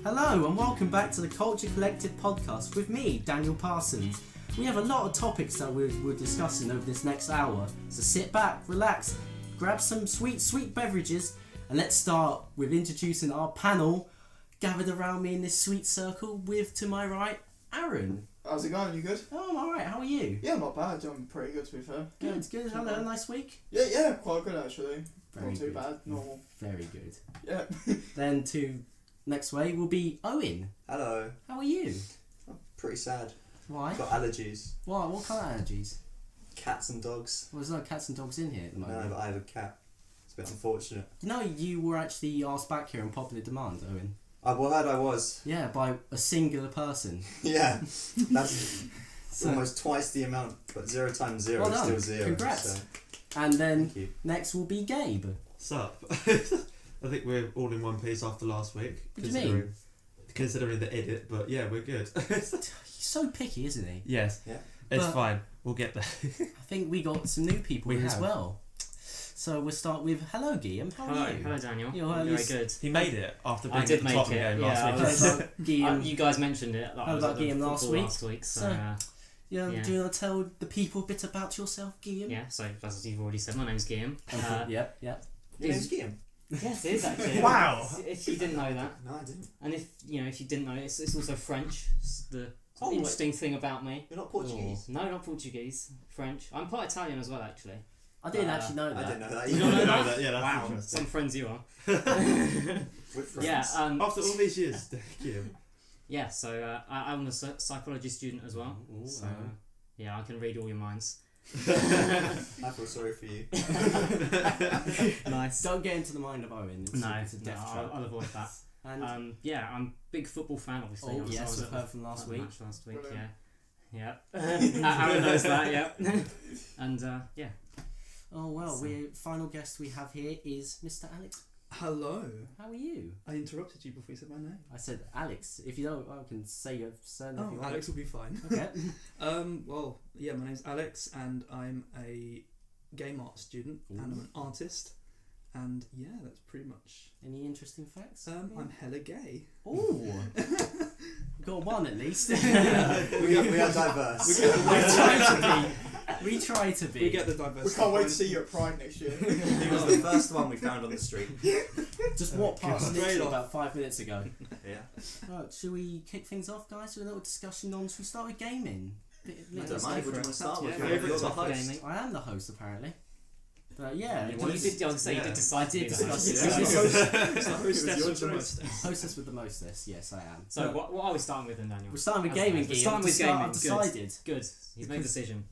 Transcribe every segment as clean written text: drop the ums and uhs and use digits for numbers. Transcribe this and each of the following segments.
Hello and welcome back to the Culture Collective podcast with me, Daniel Parsons. We have a lot of topics that we're discussing over this next hour, so sit back, relax, grab some sweet beverages, and let's start with introducing our panel gathered around me in this sweet circle with, to my right, Aaron. How's it going? You good? Oh, I'm alright, how are you? Yeah, not bad. I'm pretty good, to be fair. Good. Had a nice week? Yeah, quite good actually. Very not too good. bad, normal. Very good. Yeah. Then to next way will be Owen. Hello. How are you? I'm pretty sad. Why? Got allergies. Why? What kind of allergies? Cats and dogs. Well, there's no cats and dogs in here at the moment. No, but I have a cat. It's a bit unfortunate. You know, you were actually asked back here on popular demand, Owen. I've heard I was. Yeah, by a singular person. Yeah. That's almost twice the amount, but 0 times 0 Well is done. still 0. Congrats. So. And then Thank you. next will be Gabe. Sup? I think we're all in one piece after last week. What do you mean? Considering the edit, but yeah, we're good. He's so picky, isn't he? Yes. Yeah. It's But- fine. We'll get there. I think we got some new people We in as have. well. So we'll start with hello, Guillaume. How are you? Hello Daniel. You're Very least- good. He made it after being I did at the make top of the it, game yeah, last I week. was- How about Guillaume? You guys mentioned it. Like, How I was about at the Guillaume last football week? Last week, so, So- yeah. Do you want to tell the people a bit about yourself, Guillaume? yeah. So as you've already said, my name's Guillaume. Yep. Your name's Guillaume? Yes, it is actually. Wow. If you didn't know that, No, I didn't. and if you didn't know, it's also French. It's the Oh, wait. interesting thing about me. You're not Portuguese? No, not Portuguese. French. I'm part Italian as well, actually. I didn't actually know that. I didn't know that. You don't know know that? that? Yeah, that's Wow. interesting. Some friends you are. We're friends. Yeah. After all these years, Guillaume. Yeah. So I'm a psychology student as well. Ooh, So yeah, I can read all your minds. I feel sorry for you. Nice. Don't get into the mind of Owen. It's a death trap. I'll avoid that. And Yeah, I'm a big football fan, obviously. oh I was yes, at we've heard from last the week. match last week, Brilliant. yeah. Aaron knows that, yeah. And yeah. Oh well, So- we final guest we have here is Mr. Alex. Hello. How are you? I interrupted you before you said my name. I said Alex. If you don't, I can say your surname if you Oh, want. Alex will be fine. Okay. Well, yeah, my name's Alex, and I'm a game art student, and I'm an artist, and yeah, that's pretty much. Any interesting facts? I'm hella gay. Ooh. Got one at least. We are diverse. We try to be. We get the diversity. We can't wait to see you at Pride next year. He was the first one we found on the street. Just walked past Straight literally off. about 5 minutes ago. Yeah. Right, should we kick things off, guys, with a little discussion on? Should we start with gaming? I don't mind. What do you want to start with? Yeah, You're favourite the topic host. gaming. I am the host, apparently. But yeah, You did, I was going to say, you yeah. did decide to I did be the discuss host. it. It's the hostess with the mostess. Hostess with the mostest, yes, I am. So But what are we starting with then, Daniel? we're starting with As gaming. we're Guillaume. starting with To start, gaming, I've good. decided. Good. He's made a decision.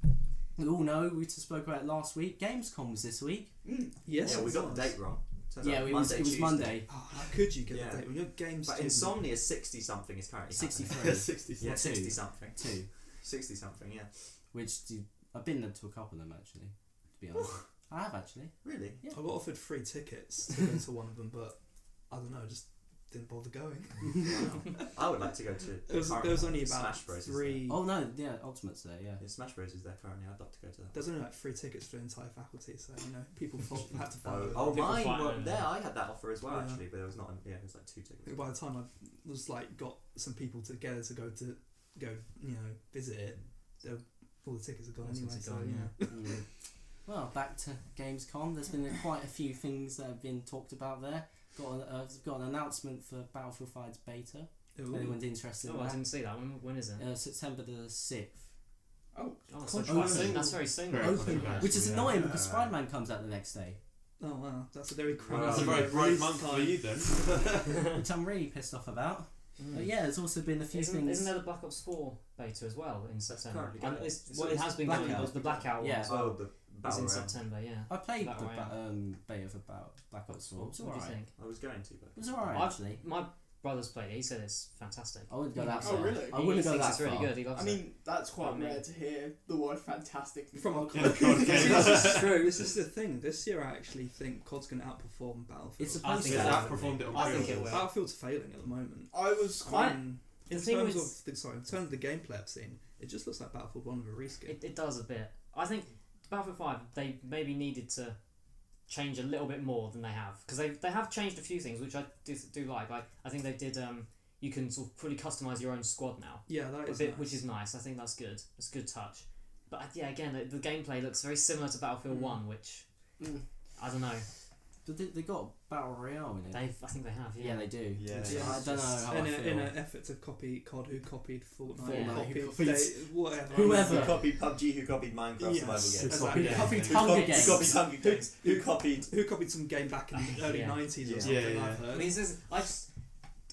We all know we just spoke about it last week. Gamescom was this week. Yes. Yeah, we it got was. the date wrong. Turns Yeah, out it was Tuesday. Monday. Oh, how could you get Yeah. the date when you're games But student? Insomnia 60 something is currently 63. 60. Yeah, Two. 60 something. 2. 60 something, yeah. I've been to a couple of them actually, to be honest. I have actually. Really? Yeah. I got offered free tickets to go to one of them, but I don't know, just didn't bother going. Wow. I would like to go to There was only about Smash Bros. three. Oh no, yeah, Ultimate's there, yeah. Yeah, Smash Bros is there currently. I'd love to go to that. There's only like 3 tickets for the entire faculty, so people had to find Oh, it. oh People mine fight were over there. there. I had that offer as well, Yeah. actually, but there was not. Yeah, it was like 2 I tickets. think by the time I was like got some people together to go visit it, all the tickets are gone All the anyway. tickets So are gone, yeah. Well, back to Gamescom. There's been quite a few things that have been talked about there. Got an announcement for Battlefield 5's beta. If Ooh. anyone's interested Oh, in I that. didn't see that. When is it? September the 6th. Oh, so Controversy. quite soon. That's very soon. Very Open, controversial, which is yeah. annoying because Spider-Man comes out the next day, Oh wow, that's a very Well, That's a crazy very bright release month for time. you then. which I'm really pissed off about. Mm. But yeah, there's also been a few things. Isn't there the Black Ops 4 beta as well in September? Currently And going. it has been Blackout. going. It was the Blackout Yeah. one as well. Oh, the It's battle in royale. September, yeah. I played Battle the beta for Black Ops 4. It was What do you alright. think? I was going to, but It was alright I've- actually. My brother's played it. He said it's fantastic. I wouldn't go that Oh, far. really? I wouldn't he go thinks that it's really far. good. He loves I mean, that's quite Oh, man. rare to hear the word fantastic From a podcast. This is true. This is the thing. This year, I actually think COD's going to outperform Battlefield. It's I supposed think to. it Yeah, will. outperformed it on I think it pre-orders. will. Battlefield's failing at the moment. I was quite. In The thing terms with- of in terms of the gameplay I've seen, it just looks like Battlefield 1 with a reskin. It does a bit. I think Battlefield 5, they maybe needed to change a little bit more than they have. Because they have changed a few things, which I do like. I think they did... you can sort of fully customize your own squad now, Yeah, that is nice. which is nice. I think that's good. It's a good touch. But yeah, again, the gameplay looks very similar to Battlefield 1, which I don't know. They got Battle Royale in it. I think they have. Yeah, Yeah, they do. Yeah. Which Yeah, I don't know how I in feel. an effort to copy COD, who copied Fortnite, Fortnite, who who copied whatever. Whoever. Who copied PUBG? Who copied Minecraft survival Yes, games? exactly. Who Yeah. copied Who Hunger copied- Games? Who copied Hunger Games? Who copied? Who copied some game back in the early Yeah. 90s or Yeah. something? Yeah, I've yeah. heard. I mean,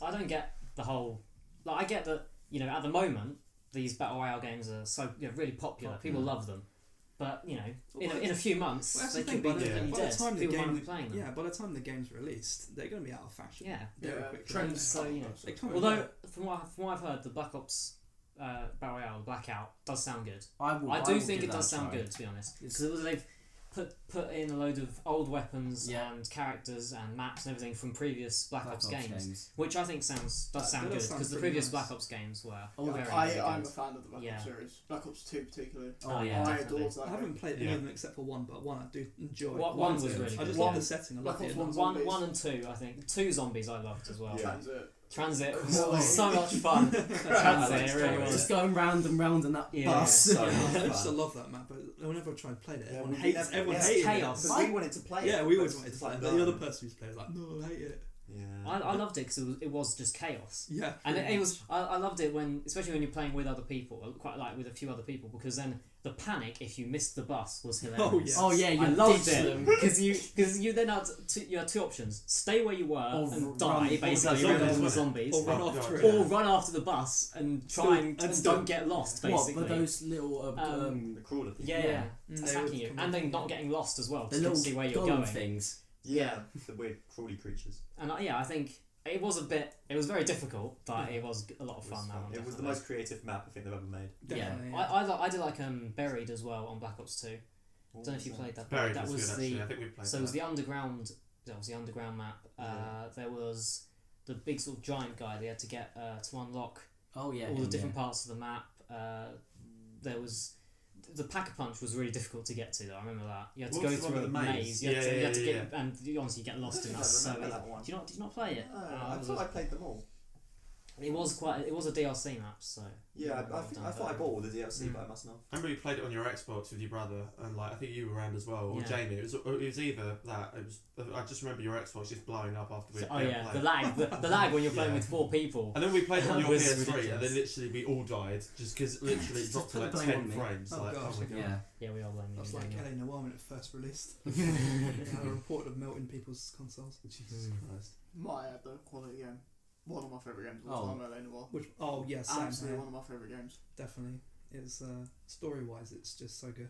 I don't get the whole. Like, I get that at the moment these battle royale games are so really popular. People love them, but in a few months Well, that's they the thing, could be by the- completely by the dead. time the People game- won't be playing them. Yeah, by the time the game's released, they're going to be out of fashion. Yeah. Very Yeah, quickly. trends. So, They can't Although really- from what I've heard, the Black Ops Battle Royale Blackout does sound good. I do will think give it that does a sound try. good, to be honest, because they've put in a load of old weapons Yeah. and characters and maps and everything from previous Black Ops Black games, which I think does sound That good does sound because the pretty previous nice. Black Ops games were Oh, very, yeah. very I'm a good. fan of the Black Yeah. Ops series. Black Ops 2 particularly. Oh, yeah, I definitely. adored that. I haven't played any Yeah. of them except for one, but one I do enjoy. One was good. really I good, just yeah. love the setting. I Black love Ops it. 1's One, Zombies. 1 and 2, I think. 2 Zombies I loved as well. Yeah. Transit. Transit was Oh. so much fun. Transit, it really was. Just going round and round in that Yeah. bus. So much I used to fun. love that map, but whenever I tried to play it, everyone we hates. never- Everyone yeah, hated chaos. it. Because we wanted to play it. Yeah, we always but wanted to it's play it, like, but the other no. person who's playing was like, no, I hate it. Yeah. I loved it because it was just chaos. Yeah, And pretty it was much. I loved it especially when you're playing with other people, quite like with a few other people, because then the panic if you missed the bus was hilarious. Oh, yes. Oh yeah, you I loved ditched it them. because you then had you had two options: stay where you were Or and run- die, or basically, run run after from the it. zombies, Or run Oh, after God. it. or run after the bus and try and still- don't get lost. What? Basically, But those little The crawler thing. yeah, Yeah. They attacking would you, come and up. then not getting lost as well. the So you little can see where you're golem going. things. Yeah. The weird crawly creatures. And I think it was very difficult, but it was a lot of It was fun. That one. It was the definitely. most creative map I think they've ever made. Definitely. I did like Buried as well on Black Ops 2. I don't know if you played that. Buried that was was good the actually. I think we played so it was that. the underground. That was the underground map. Yeah. There was the big sort of giant guy they had to get to unlock Oh yeah. all the him, different yeah. parts of the map. There was the Pack-a-Punch was really difficult to get to though. I remember that you had to What go was the one through a with the maze. maze? You had to, Yeah, you had to yeah, get and you honestly get lost in that. So remember easy. that one. Did you not play it? I It was thought a- I played them all. It was a DLC map. So Yeah, I well think done, I thought I but- bought all the DLC, Mm. but I must not. I remember you played it on your Xbox with your brother, and I think you were around as well, or Yeah. Jamie. It was either that. It was. I just remember your Xbox just blowing up after we. oh yeah, played. the lag, the lag when you're playing Yeah. with 4 people. And then we played it on your Was PS3, and ridiculous. then literally we all died just because literally it Just dropped to put like the blame 10 on me. frames. Oh, Like, gosh, oh my god. Yeah. Yeah, we all blame you. That's like yeah. LA Noir when it first released. I reported of melting people's consoles. Jesus Mm. Christ. My the quality game. One of my favourite games of Oh. all time, LA Noir. Which yeah, same Absolutely here. one of my favourite games. Definitely. It's story wise, it's just so good.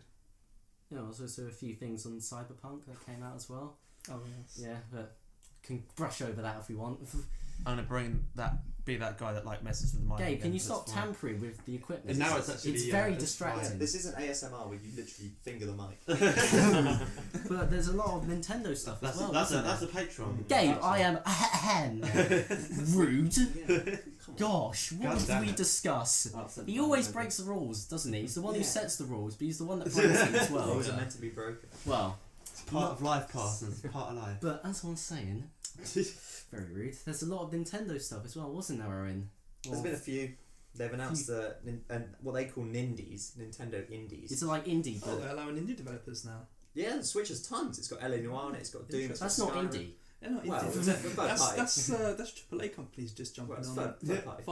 Yeah, there's also a few things on Cyberpunk that came out as well. Oh yes. Yeah, but can brush over that if we want. I'm gonna be that guy that like messes with the mic. Gabe, can again, you so stop it's fine. tampering with the equipment? And now it's actually very it's distracting. Yeah, this isn't ASMR where you literally finger the mic. But there's a lot of Nintendo stuff That's as well. that's isn't a there? Patreon. Gabe, I am rude. Yeah. Come on. Gosh, what God did damn we it. discuss? Upset He down, always maybe. breaks the rules, doesn't he? He's the one who Yeah. sets the rules, but he's the one that breaks them as well. Rules are meant to be broken. Well, It's part of life, Carson. It's part of life. but as I was saying, very rude. There's a lot of Nintendo stuff as well, wasn't there, Owen? There's been a few. They've announced and what they call Nindies, Nintendo Indies. It's like indie, Oh, but they're allowing indie developers now. Yeah, the Switch has tons. It's got LA Noire on it. It's got Doom. It's got that's not Skyrim. indie. They're not Well, indie. it's a third party. That's AAA companies just jumping Well, it's on. third it. party.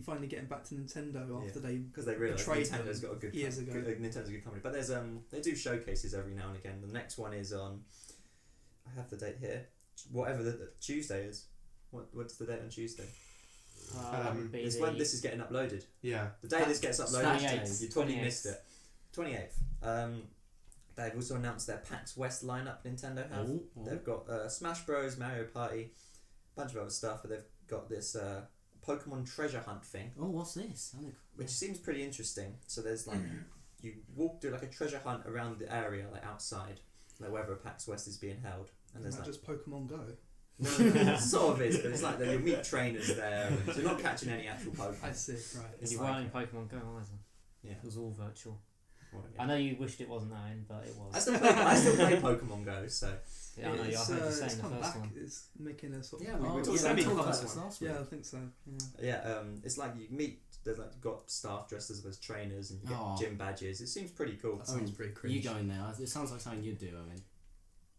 Finally getting back to Nintendo after they. Because they realise betrayed Nintendo's them got a good years ago. Nintendo's a good company. But there's they do showcases every now and again. The next one is on. I have the date here. Whatever the Tuesday is. What's the date on Tuesday? That would be It's the- when this is getting uploaded. Yeah. The day this gets uploaded, 28th. you probably 28th. missed it. 28th. They've also announced their PAX West lineup. Nintendo have. Oh, oh. They've got Smash Bros, Mario Party, a bunch of other stuff. But they've got this Pokemon treasure hunt thing, Oh, what's this? I don't- which seems pretty interesting. So there's like you do like a treasure hunt around the area, like outside, like wherever PAX West is being held, and there's Isn't that like just Pokemon Go? no, sort of is, but it's like that you'll meet trainers there, and so you're not catching any actual Pokemon. I see. Right. And It's you like- weren't in Pokemon Go either. Yeah. It was all virtual. Well, I know you wished it wasn't Owen, but it was. I still play Pokemon Go, so Yeah, I know. I heard you say it's in the come first back. one. It's making a sort of Yeah, well, we yeah, talked we about talked it about last this week. last week. Yeah, I think so. Yeah. yeah, it's like you meet. There's like got staff dressed as trainers and you get Aw. gym badges. It seems pretty cool. That sounds pretty cringe. You going there? It sounds like something you'd do, Owen.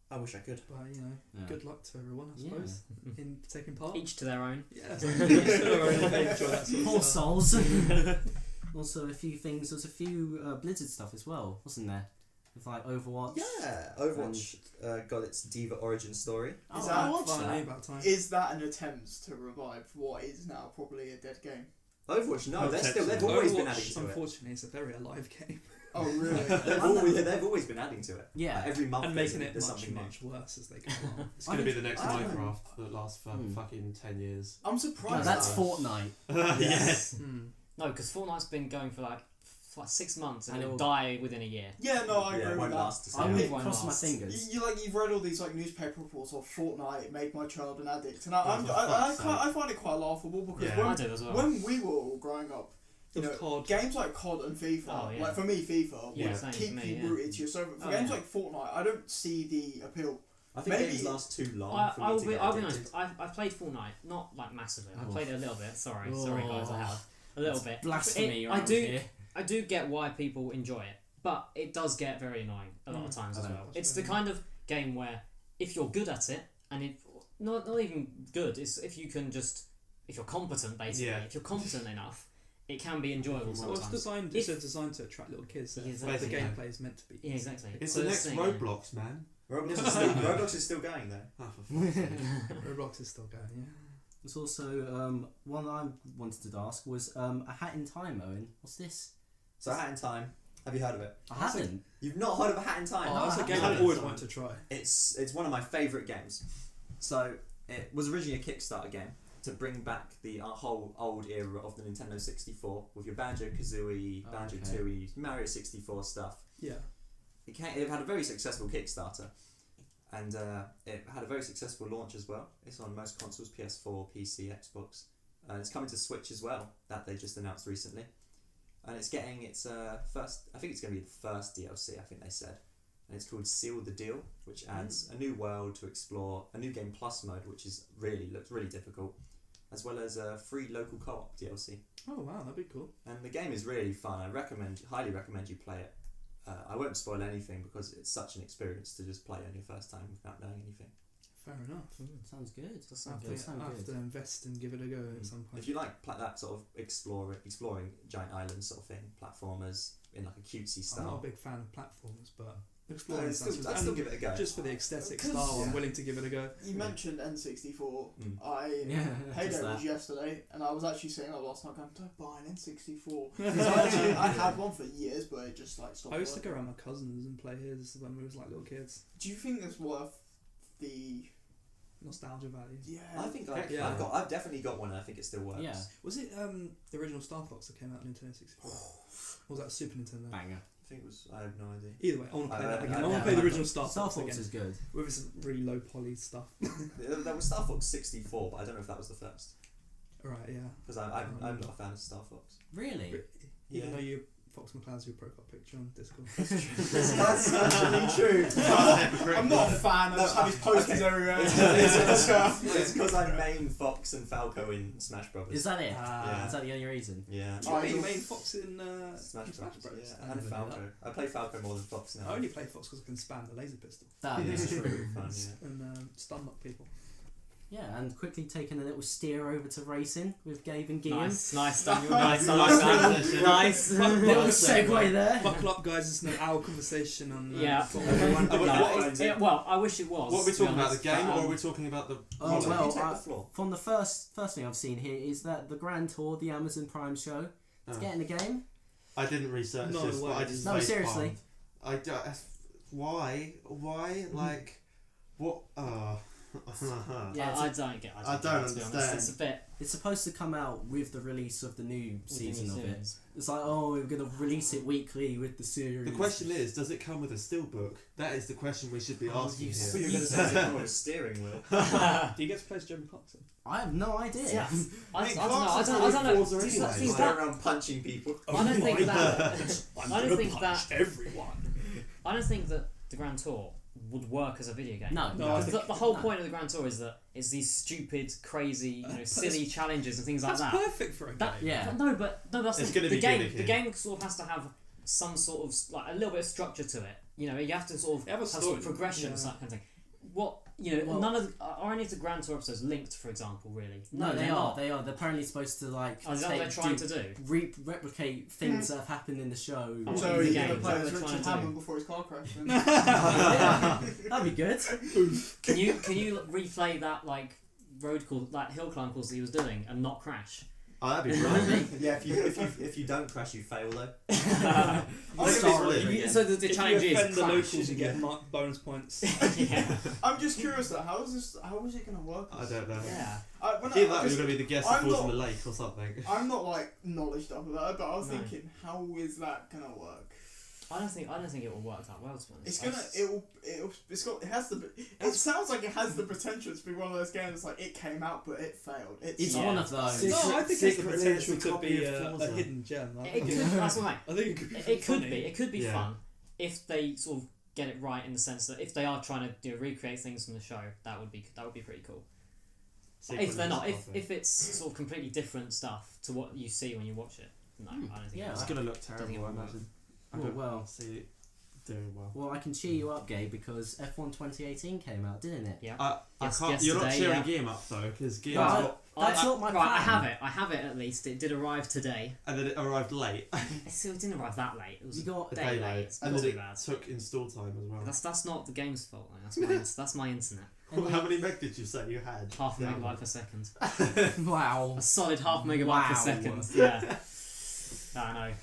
I wish I could. But you know, Yeah. good luck to everyone, I Yeah. suppose, in taking part. Each to their own. Yeah, so each to their own if they enjoy that sort of Poor stuff. souls. Also, a few things. There's a few Blizzard stuff as well, wasn't there? With like Overwatch. Yeah, Overwatch got its Diva origin story. Oh, Is I that watched Finally, that. about time. Is that an attempt to revive what is now probably a dead game? Overwatch, no, they've Potentially. always been Overwatch, adding to it. unfortunately, it's a very alive game. Oh really? They've always been adding to it. Yeah. Like, every month And there's making it there's much, something new. much worse as they go along. It's going to be the next I don't- Minecraft that lasts for fucking 10 years. I'm No, surprised. that's that- Fortnite. Yes. Hmm. No, because Fortnite's been going for like 6 months and And it'll it'll- die within a year. Yeah, no, I Yeah, it agree won't with that. last as I long. would It won't cross my last. fingers. You've read all these like newspaper reports of Fortnite made my child an addict, and Oh, for fuck's sake. I find it quite laughable because Yeah. I do as well. when we were all growing up, you Of know, COD. games like COD and FIFA, Oh, yeah. like for me, FIFA Yeah, would same for keep me, you yeah. rooted to your server. For Oh, games yeah. like Fortnite, I don't see the appeal. I think Maybe- games last too long for me I'll to be get honest. addicted. I played Fortnite, not like massively. I Oh. played it a little bit. Sorry, Oh. sorry guys, I have a little bit. Blasphemy It- around I do. here. I do get why people enjoy it, but it does get very annoying a lot of times I as know. well. It's the kind of game where if you're good at it, and it not even good, it's if you can just if you're competent basically. Yeah. If you're competent enough, it can be enjoyable Well, it's sometimes. designed. If- It's designed to attract little kids. So Yeah, the exactly. gameplay is meant to be. Yeah, exactly. It's So the that's next the thing, Roblox, man. Roblox is still going though. Oh, for fuck's sake. Roblox is still going. Yeah. There's also one I wanted to ask was a Hat in Time, Owen. What's this? So Hat in Time, have you heard of it? I haven't. You've not heard of a Hat in Time? Oh, that's a I game haven't. I've always wanted to try. It's one of my favourite games. So it was originally a Kickstarter game to bring back the whole old era of the Nintendo 64 with your Banjo-Kazooie, Oh, Banjo-Tooie, Mario 64 stuff. Yeah. It had a very successful Kickstarter, and it had a very successful launch as well. It's on most consoles: PS4, PC, Xbox. It's coming to Switch as well. That they just announced recently, and it's getting its first. I think it's going to be the first DLC. I think they said, and it's called Seal the Deal, which adds a new world to explore, a new game plus mode, which looks really difficult, as well as a free local co-op DLC. Oh wow, that'd be cool. And the game is really fun. I highly recommend you play it. I won't spoil anything because it's such an experience to just play on your first time without knowing anything. Fair enough. Sounds good. Does I sound have good. to, Sound I have good. to invest and give it a go at some point. If you like that sort of exploring giant islands sort of thing, platformers in like a cutesy I'm not style, a big fan of platformers, but exploring I'd sounds still and give it a go. just for the aesthetic 'Cause- style, I'm yeah. willing to give it a go. You mentioned N64. Mm. Yeah, just Halo that. was yesterday, and I was actually saying last night, going, don't buy an N64. So I had one for years, but it just like stopped. I used to go working. around my cousins and play his when we was like little kids. Do you think it's worth the? Nostalgia value. Yeah. I think Yeah. I've definitely got one, and I think it still works. Yeah. Was it the original Star Fox that came out on Nintendo 64? Or was that Super Nintendo? Banger. I think it was. I have no idea. Either way, I want to play that again. I yeah, want to play the yeah. original Star Star Fox Fox again is good. with its really low poly stuff. There was Star Fox 64, but I don't know if that was the first Right, yeah. because I'm not a fan of Star Fox. Really? Even Yeah. though you Fox McCloud's your profile picture on Discord. That's actually true. I'm not a fan. I just have his posters okay. everywhere. It's because I main Fox and Falco in Smash Brothers. Is that it? Yeah. Is that the only reason? Yeah. Oh, I- you main Fox in Smash Bros. Bros. Yeah, I and didn't know Falco. I play Falco more than Fox that. now. I only play Fox because I can spam the laser pistol That is true. Fun, yeah. and stun lock people. Yeah, and quickly taking a little steer over to racing with Gabe and Guillaume. Nice, Daniel. Nice, Nice Little segue there. Buckle up, guys. It's an hour conversation on. Yeah. Everyone. Well, I wish it was. What are we to be talking about? The honest, game, but, or are we talking about the? Oh, Well, well, you take I- the floor. From the first thing I've seen here is that the Grand Tour, the Amazon Prime show, it's Oh. getting a game. I didn't research No this, but way. I just No, face seriously. palmed. Why? Like, what? Yeah, I don't get. I don't get it, to be honest. understand. It's a bit. It's supposed to come out with the release of the new season with the of new it. series. It's like, oh, we're gonna release it weekly with the series. The question is, does it come with a steelbook? That is the question we should be Oh, asking you here. So you're going to say it's on a steering wheel. Do you get to play as Jeremy Clarkson? I have no idea. Yeah. I don't know. Clarkson's I don't know. Forza See, anyway. see, He's that- going around punching people. I don't think that. I'm I don't gonna think punch that- everyone. I don't think that the Grand Tour would work as a video game. No, No, I Because think- the whole no. point of the Grand Tour is that it's these stupid, crazy, But silly challenges and things like That's that. perfect for a game. That Yeah. No, but that's It's the, gonna the be game. gimmicky. The game sort of has to have some sort of like a little bit of structure to it. You know, you have to sort of Have a sort story. of progression, Yeah. that kind of thing. What you know, Well- none of are any of the Grand Tour episodes linked, for example, really? No, they're they are. not. They are. They're apparently supposed to like Oh, is that what they're trying to do? replicate things that have happened in the show. Oh, So the you're game, gonna play is as that what they're Richard trying to Hammond do? before his car crash. Then. That'd be good. Can you replay that like road course, like hill climb course that he was doing and not crash? Oh, that'd be brilliant. Yeah, if you don't crash, you fail though. I'm sorry. So the If challenge you is offend the crash. locals, you get bonus points. Yeah. I'm just curious though. How is it gonna work? I don't know. Yeah. When Either that or because you're going to be the guest that I'm falls in not- the lake or something. I'm not like knowledge up with that, but I was No. thinking, how is that gonna work? I don't think it will work that well. To be honest. It has the. It sounds like it has the potential to be one of those games like it came out but it failed. It's Yeah. one of those. No, I think it's the Secretly, potential it's a to copy be of a Forza. hidden gem. I It think could. That's what I mean. I think it could be. It could funny. be. It could be Yeah. fun if they sort of get it right in the sense that if they are trying to recreate things from the show, that would be pretty cool. If they're not, if it's sort of completely different stuff to what you see when you watch it, no, I don't think. Yeah. it It's will. going to look think terrible, it I will work. imagine. I Well, don't well. see it doing well. Well, I can cheer you up, Gabe, because F1 2018 came out, didn't it? Yeah. I Yes, can't. You're not yesterday, cheering yeah. Game up though, because Game's No, got, That's not my right. I plan. have it. I have it at least. It did arrive today. and then it arrived late. It didn't arrive that late. It was You got a A day day late. late, It's and not then too it bad. took install time as well. That's not the game's fault. That's my internet. How many meg did you say you had? Half a Yeah. megabyte per second. Wow. A solid half megabyte Wow. per second. Yeah. I know.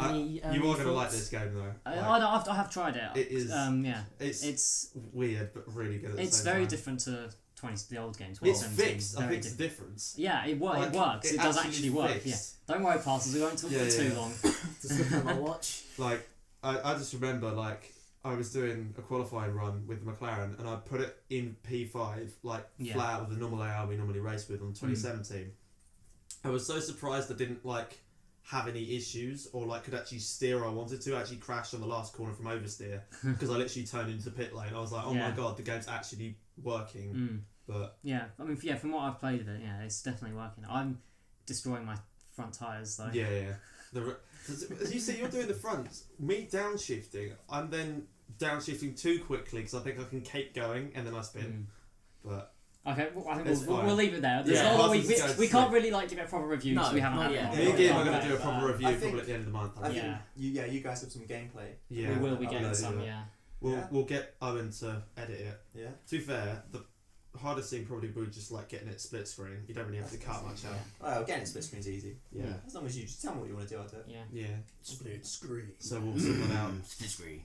Any, You are going to like thoughts? this game though. I have tried it. It is- Yeah. It's It's weird but really good. At the it's same very time. different to the old games. It's 2017. fixed. I Very think it's the different. difference. Yeah, it Like, works. It does actually work. fixed. Yeah. Don't worry, Parsons. We won't talk Yeah, for too yeah. long. Just looking at my watch. Like I just remember like I was doing a qualifying run with McLaren and I put it in P5 like Yeah. flat out with the normal AR we normally race with on 2017. I was so surprised I didn't like have any issues or like could actually steer I wanted to. I actually crashed on the last corner from oversteer because I literally turned into pit lane. I was like, oh Yeah. my god, the game's actually working. Mm. But Yeah. I mean, yeah. From what I've played of it, yeah, it's definitely working. I'm destroying my front tires though. yeah. As you see, you're doing the front. Me downshifting. I'm then downshifting too quickly because I think I can keep going and then I spin. But Okay, well, I think It's we'll fine. leave it there. There's Yeah, not a lot Parsons goes we can't through. really like give it a proper review No, because we haven't not had yet. it. me and Gabe are Okay. going to do a proper review I think- probably at the end of the month. I think Yeah. you guys have some gameplay. Yeah, We will be I'll getting do some, that. yeah. We'll get Owen to edit it. Yeah. To be fair, the hardest thing probably would be just like getting it split screen. You don't really have to cut much out. Well, getting split screen's easy. Yeah. As long as you just tell me what you want to do, I'll do it. Yeah. Yeah. Split screen. So we'll sort that out.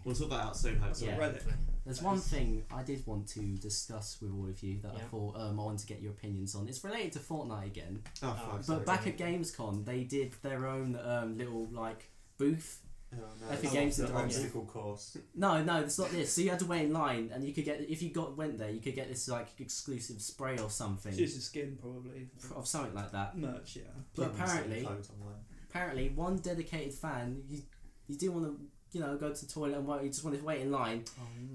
We'll sort that out soon, hopefully. Yeah. Reddit. hopefully. There's one thing I did want to discuss with all of you that I Yeah. thought I wanted to get your opinions on. It's related to Fortnite again. Oh, Oh, fuck. But sorry, back go at Gamescom, they did their own little like booth. Oh, no. Epic It's Games the Interactive. obstacle course. No, it's not this. So you had to wait in line, and you could get if you went there, you could get this like exclusive spray or something It's just a skin, probably. of something like that. Merch, yeah. But People selling apparently, clothes online. one dedicated fan, you do want to go to the toilet and you just wanted to wait in line.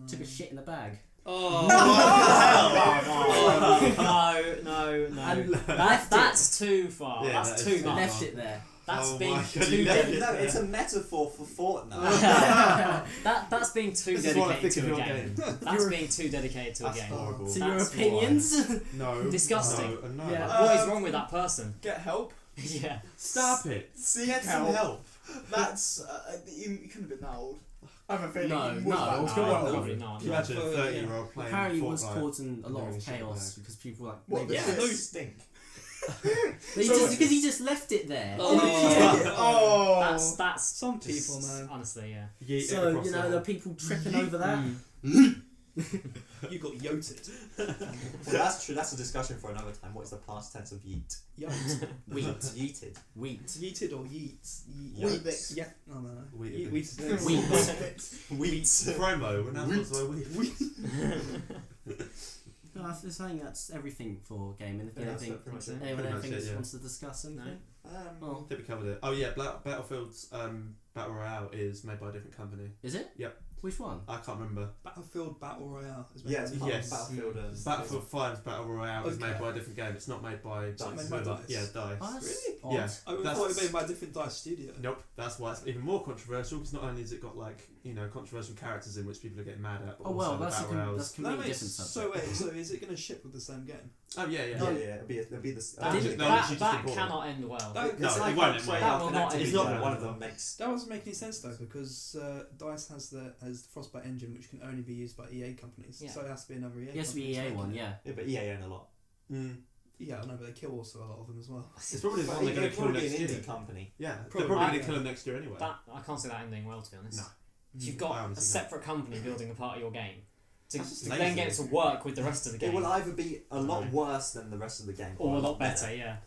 Took a shit in the bag. Oh, No. And left it. That's too far. Yeah, That's that is too too much. Left it there. That's Oh being my God, too you left dedicated. No, it's a metaphor for Fortnite. That's being too This is what I dedicated think to of a your game. game. That's being too dedicated to a That's game. horrible. So your That's opinions? No. Disgusting. No, and no. Yeah. What is wrong with that person? Get help. Yeah. Stop it. Seek Some help. That's it couldn't have been that old. I have a feeling No, it was no, that it's old. got Probably not. Can you no. imagine a 30-year-old playing Apparently, it was Fortnite? causing a lot Doing of shit chaos like because people were like, What, maybe- the Yeah, shit? stink. because he just left it there. Oh. That's some people, man. honestly, yeah. Yeet it So across you the know hall. the people tripping over that. Mm. You You got yoted. Well, that's true. That's a discussion for another time. What is the past tense of yeet? Yote. Wheat. Yeeted. Wheat. Yeeted or yeets? Weetabix. Yeah. No, no. Wheat. Wheat. Wheat. Promo. We're now sponsored by Wheat. No, I think that's everything for gaming. Yeah, that's Anything, pretty much it. anyone Pretty much anything it, yeah. wants to discuss anything? Oh. I think we covered it. Oh yeah, Battlefield's Battle Royale is made by a different company. Is it? Yep. Which one? I can't remember. Battlefield Battle Royale. Is Yeah, it's part Yes. of Battlefield. Battlefield 5's Battle Royale is made Okay. by a different game. It's not made by Dice. Made by Dice. Yeah, Dice. Oh, that's Really? odd. Yeah. I thought That's- it was made by a different Dice studio. Nope, that's why it's even more controversial because not only has it got controversial characters in which people are getting mad at, but Oh well, also that's the a Battle Royales. that's a completely different subject. So is it going to ship with the same game? Oh yeah. Yeah, it'll be this. That, Didn't- no, that, literally just that import it. cannot end well. That- No, it's it like won't a end trade well. That will not end It's not well. gonna one end of them well. makes. That doesn't make any sense though, because Dice has the Frostbite engine, which can only be used by EA companies. Yeah. So it has to be another EA. It has to be company EA to one, make it. yeah. Yeah, but EA own a lot. Yeah, I know, but they kill also a lot of them as well. It's probably the But one they're going to it'll kill probably next be an year. indie company. Yeah, Probably. they're probably going Yeah. to kill them next year anyway. That I can't see that ending well, to be honest. No. If you've I got a honestly separate company building a part of your game, to That's just then lazy. get it to work with the rest of the It game, will either be a lot Right. worse than the rest of the game, or a lot better. Yeah.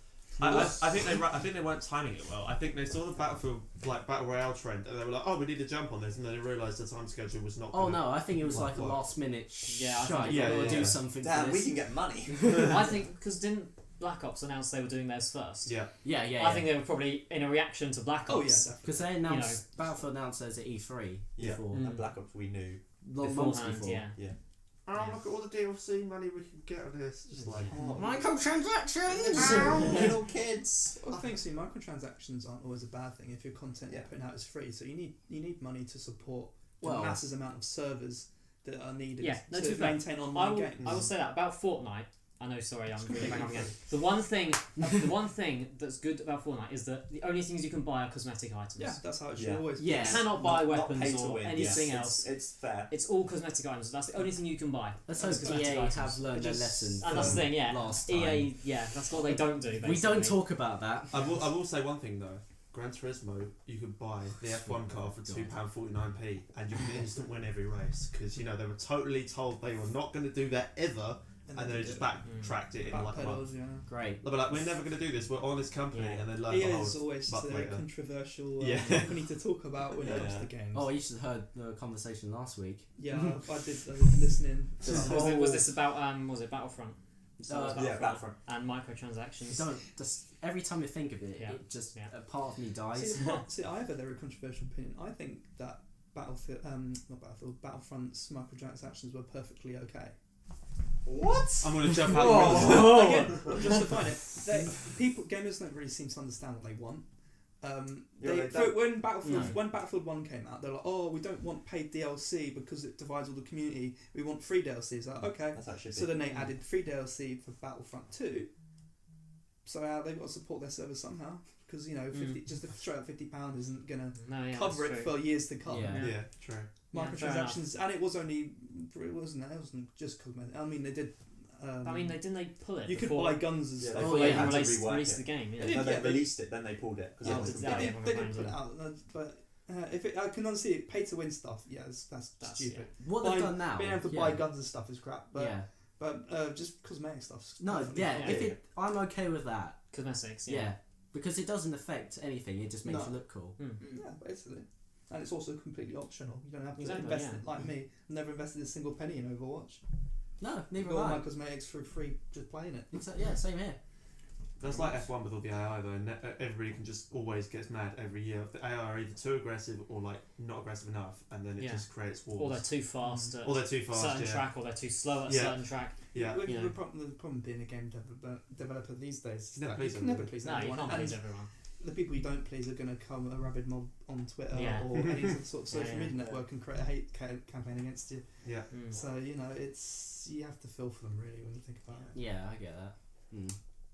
I think they weren't timing it well. I think they saw the Battlefield Battle Royale trend and they were like, oh, we need to jump on this, and then they realised the time schedule was not. Oh gonna- no, I think it was like a What? last minute Yeah, I think shite. it Yeah, probably we'll was. do something Damn, for we this. can get money. I think because didn't Black Ops announce they were doing theirs first? Yeah. Yeah. I think they were probably in a reaction to Black Ops. Oh yeah, definitely. Because they announced Battlefield announced those at E3 Yeah. before. And Black Ops, we knew. Months Beforehand, before. yeah. Oh, look at all the DLC money we can get on this. Just like. Microtransactions! Little kids. Well, the thing is, microtransactions aren't always a bad thing if your content you're putting out is free. So you need money to support the Well- massive amount of servers that are needed Yeah, no, to to be fair, maintain I online will, games. I will say that about Fortnite. I know, sorry, I'm really bang on again. The one thing that's good about Fortnite is that the only things you can buy are cosmetic items. Yeah, that's how it should Yeah. always be. Yeah. You cannot buy Not pay weapons to or win, anything yes. else. It's fair. It's all cosmetic items. That's the only thing you can buy. Let's That's hope cosmetic EA items. have learned their Just- lesson. And that's the thing, yeah. Last time. EA, yeah, that's what they don't do. Basically. We don't talk about that. I will say one thing though. Gran Turismo, you can buy the F1 car for £2.49p and you can instant win every race because they were totally told they were not going to do that ever, and then they just backtracked it in like a month. Backpedals, yeah. Great. They'll be like, we're never going to do this. We're on this company, Yeah. and then like, EA oh, is always month the later. controversial Yeah. company to talk about when it comes Yeah. to games. Oh, you should have heard the conversation last week. Yeah, I was listening. Was this about was it Battlefront? So it was Yeah, Battlefront. and microtransactions. Just every time you think of it, Yeah. it just Yeah. a part of me dies. See, I have a very controversial opinion. I think that Battlefront's microtransactions were perfectly okay. What? I'm going to jump out. Whoa. Again, justifying it. Gamers don't really seem to understand what they want. When Battlefield 1 came out, they're like, oh, we don't want paid DLC because it divides all the community. We want free DLC. It's like, okay. That's actually So then they added free DLC for Battlefront 2. So they've got to support their server somehow. Because, just a straight up £50 isn't going to cover it for years to come. Yeah. Yeah, true. Microtransactions, and it wasn't just cosmetic. I mean, they did. didn't they pull it? You could before, buy guns and Yeah, stuff. they before they they had to released rework the it. game. Yeah. They No, did, they released it, then they pulled it. Yeah, Because did that, They yeah, did put everyone it out, but I can understand it. Pay to win stuff, that's stupid. What they've done now, Being able to buy guns and stuff is crap, but yeah. just cosmetic stuff. No, I'm okay with that. Cosmetics, Yeah. Because it doesn't affect anything. It just makes No. you look cool. Yeah, basically. And it's also completely optional. You don't have to Exactly, invest yeah. in it like me. I've never invested a single penny in Overwatch. No, neither Got all have my I. cosmetics for free just playing it. Yeah, same here. That's like F1 with all the AI though, and everybody can just always gets mad every year. The AI are either too aggressive or like not aggressive enough, and then it just creates wars. Or they're too fast at Or they're too fast, certain yeah. track, or they're too slow at a Yeah. certain track. Yeah. The, You know. the problem being a game developer these days is Never that please you can never everybody. please No, you everyone. can't And please everyone. the people you don't please are going to come a rabid mob on Twitter Yeah. or any sort of social Yeah, media yeah. network and create a hate campaign against you. Yeah. So you have to feel for them really when you think about it. Yeah, I get that.